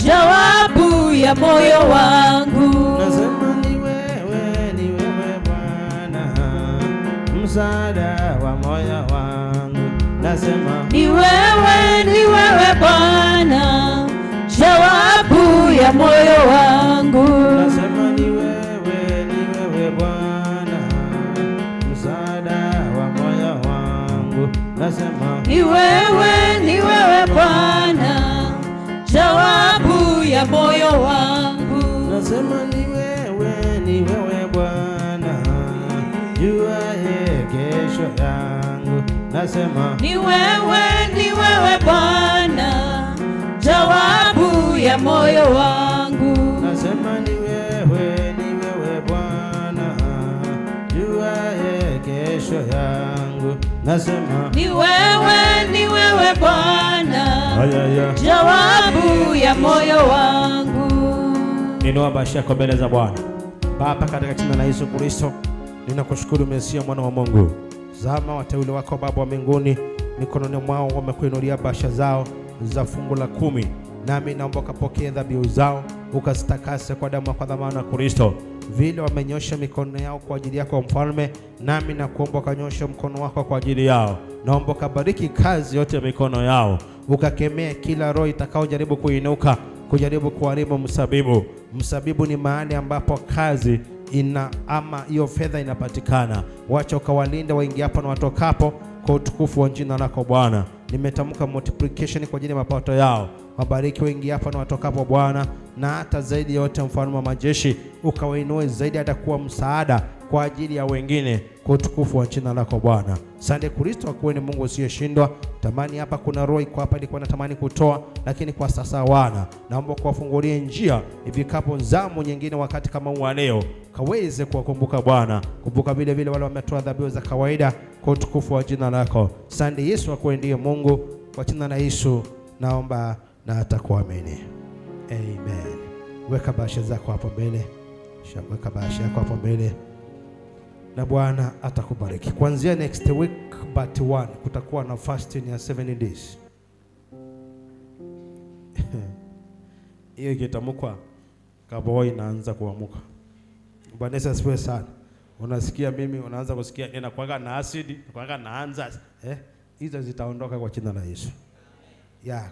jawabu ya moyo wangu. Nasema ni wewe Bwana, msaada wa moyo wangu. Nasema ni wewe Bwana, jawabu ya moyo wangu. Nasema ni wewe Bwana, msaada wa moyo wangu. Nasema ni wewe Bwana, jawabu ya moyo wangu. Nasema ni wewe Bwana, kesho yangu. Nasema ni wewe Bwana, jawabu ya moyo wangu. Nasema ni wewe Bwana, juaye kesho yangu. Nasema ni wewe Bwana, jawabu ya moyo wangu. Inua bashia kwa mbele za Bwana. Baba, katika jina la Yesu Kristo, ninakushukuru Mesia, mwana wa Mungu. Zama wateule wako Baba wa mbinguni, mikononi mwao wamekuinulia basha zao za fungu la 10. Nami naomba ukapokea dhabihu zao, ukazitakase kwa damu ya dhamana ya Kristo. Vile wamenyosha mikono yao kwa ajili yako Mfalme, nami nakuomba ukanyosha mkono wako kwa ajili yao. Naomba ukabariki kazi yote ya mikono yao, ukakemea kila roho itakaojaribu kuinuka kujaribu kuharibu msabibu. Msabibu ni mahali ambapo kazi ama hiyo fedha inapatikana. Wacha ukawalinda waingiapo na watokapo kwa utukufu wa jina lako Bwana. Nimetamka multiplication kwa ajili ya mapato yao. Wabariki waingiapo na watokapo Bwana, na hata zaidi yote Mfalme wa majeshi, ukawainue zaidi hata kuwa msaada kwa ajili ya wengine kwa utukufu wa jina lako Bwana. Asante Kristo, akuwe ni Mungu usiyeshindwa. Tamani hapa kuna roho iko hapa ilikuwa natamani kutoa, lakini kwa sasa wana. Naomba kuwafungulie njia ifikapo zamu nyingine wakati kama huu leo, kaweze kuwakumbuka Bwana. Kumbuka vile vile wale wametoa dhabihu za kawaida kwa utukufu wa jina lako. Asante Yesu, akuwe ndiye Mungu. Kwa jina la Yesu naomba na atakuamini. Amen. Weka bahasha zako hapo mbele. Weka bahasha yako hapo mbele. Na Bwana atakubariki. Kuanzia next week but 1 kutakuwa na fasting ya 7 days. Hiyo ikitamkwa kaboi inaanza kuamuka. Bwana Yesu asifiwe sana. Unasikia mimi unaanza kusikia inakuanga na acid, inakuanga na anza hizo zitaondoka kwa jina la Yesu.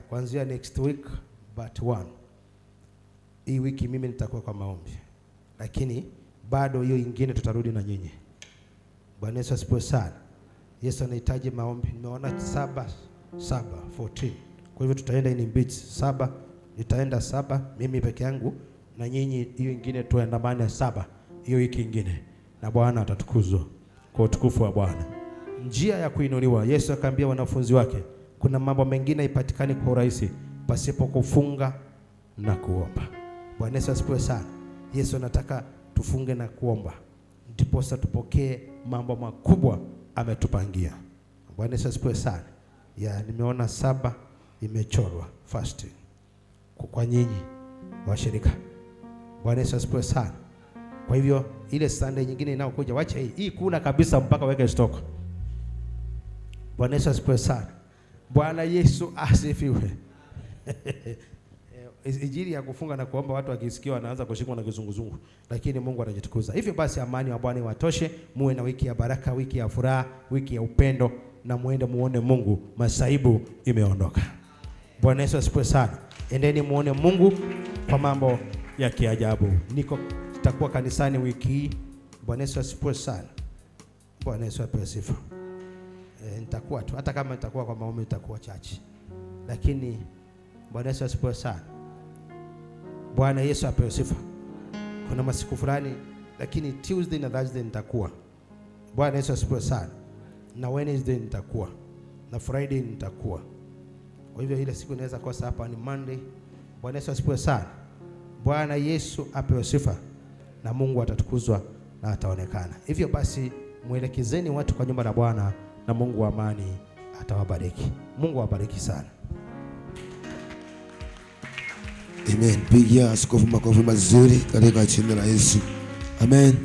Kuanzia next week but 1. Hii wiki mimi nitakuwa kwa maombi. Lakini bado hiyo ingine tutarudi na nyinyi. Bwana Yesu asifiwe sana. Yesu anahitaji maombi. Nimeona 7 14. Kwa hivyo tutaenda in beats 7. Nitaenda 7 mimi peke yangu, na nyinyi hiyo ingine tuandamane 7 hiyo wiki ingine, na Bwana atatukuzwa kwa utukufu wa Bwana. Njia ya kuinuliwa. Yesu akaambia wanafunzi wake, kuna mambo mengine ipatikani kwa urahisi pasipo kufunga na kuomba. Bwana Yesu asifiwe sana. Yesu anataka tufunge na kuomba, ndipo tupokee mambo makubwa ametupangia. Bwana Yesu asifiwe sana. Nimeona 7 imechorwa fasting kwa nyinyi washirika. Bwana Yesu asifiwe sana. Kwa hivyo ile Sunday nyingine inayokuja, wacha hii kuna kabisa mpaka weke stock. Bwana Yesu asifiwe sana. Bwana Yesu asifiwe. Injili ya kufunga na kuomba watu wakisikia wanaanza kushikwa na kizunguzungu, lakini Mungu anajitukuza. Hivyo basi amani wa Bwana watoshe, muwe na wiki ya baraka, wiki ya furaha, wiki ya upendo, na muende muone Mungu, masaibu imeondoka. Bwana Yesu asifiwe sana. Endeni muone Mungu kwa mambo ya kiajabu. Nitakuwa kanisani wiki hii. Bwana Yesu asifiwe sana. Bwana Yesu apewe sifa. Nitakuwa tu, hata kama nitakuwa kwa maombi nitakuwa chachi, lakini Bwana Yesu asifiwe sana. Bwana Yesu apewe sifa. Kuna masiku fulani, lakini Tuesday na Thursday nitakuwa. Bwana Yesu asifiwe sana. Na Wednesday nitakuwa, na Friday nitakuwa. Kwa hivyo ile siku inaweza kosa hapa ni Monday. Bwana Yesu asifiwe sana. Bwana Yesu apewe sifa, na Mungu atatukuzwa na ataonekana. Hivyo basi mwelekezeni watu kwa nyumba la Bwana, na Mungu wa amani atawabariki. Mungu awabariki sana. Amen. Pigia askofu makofi mazuri katika jina la Yesu. Amen.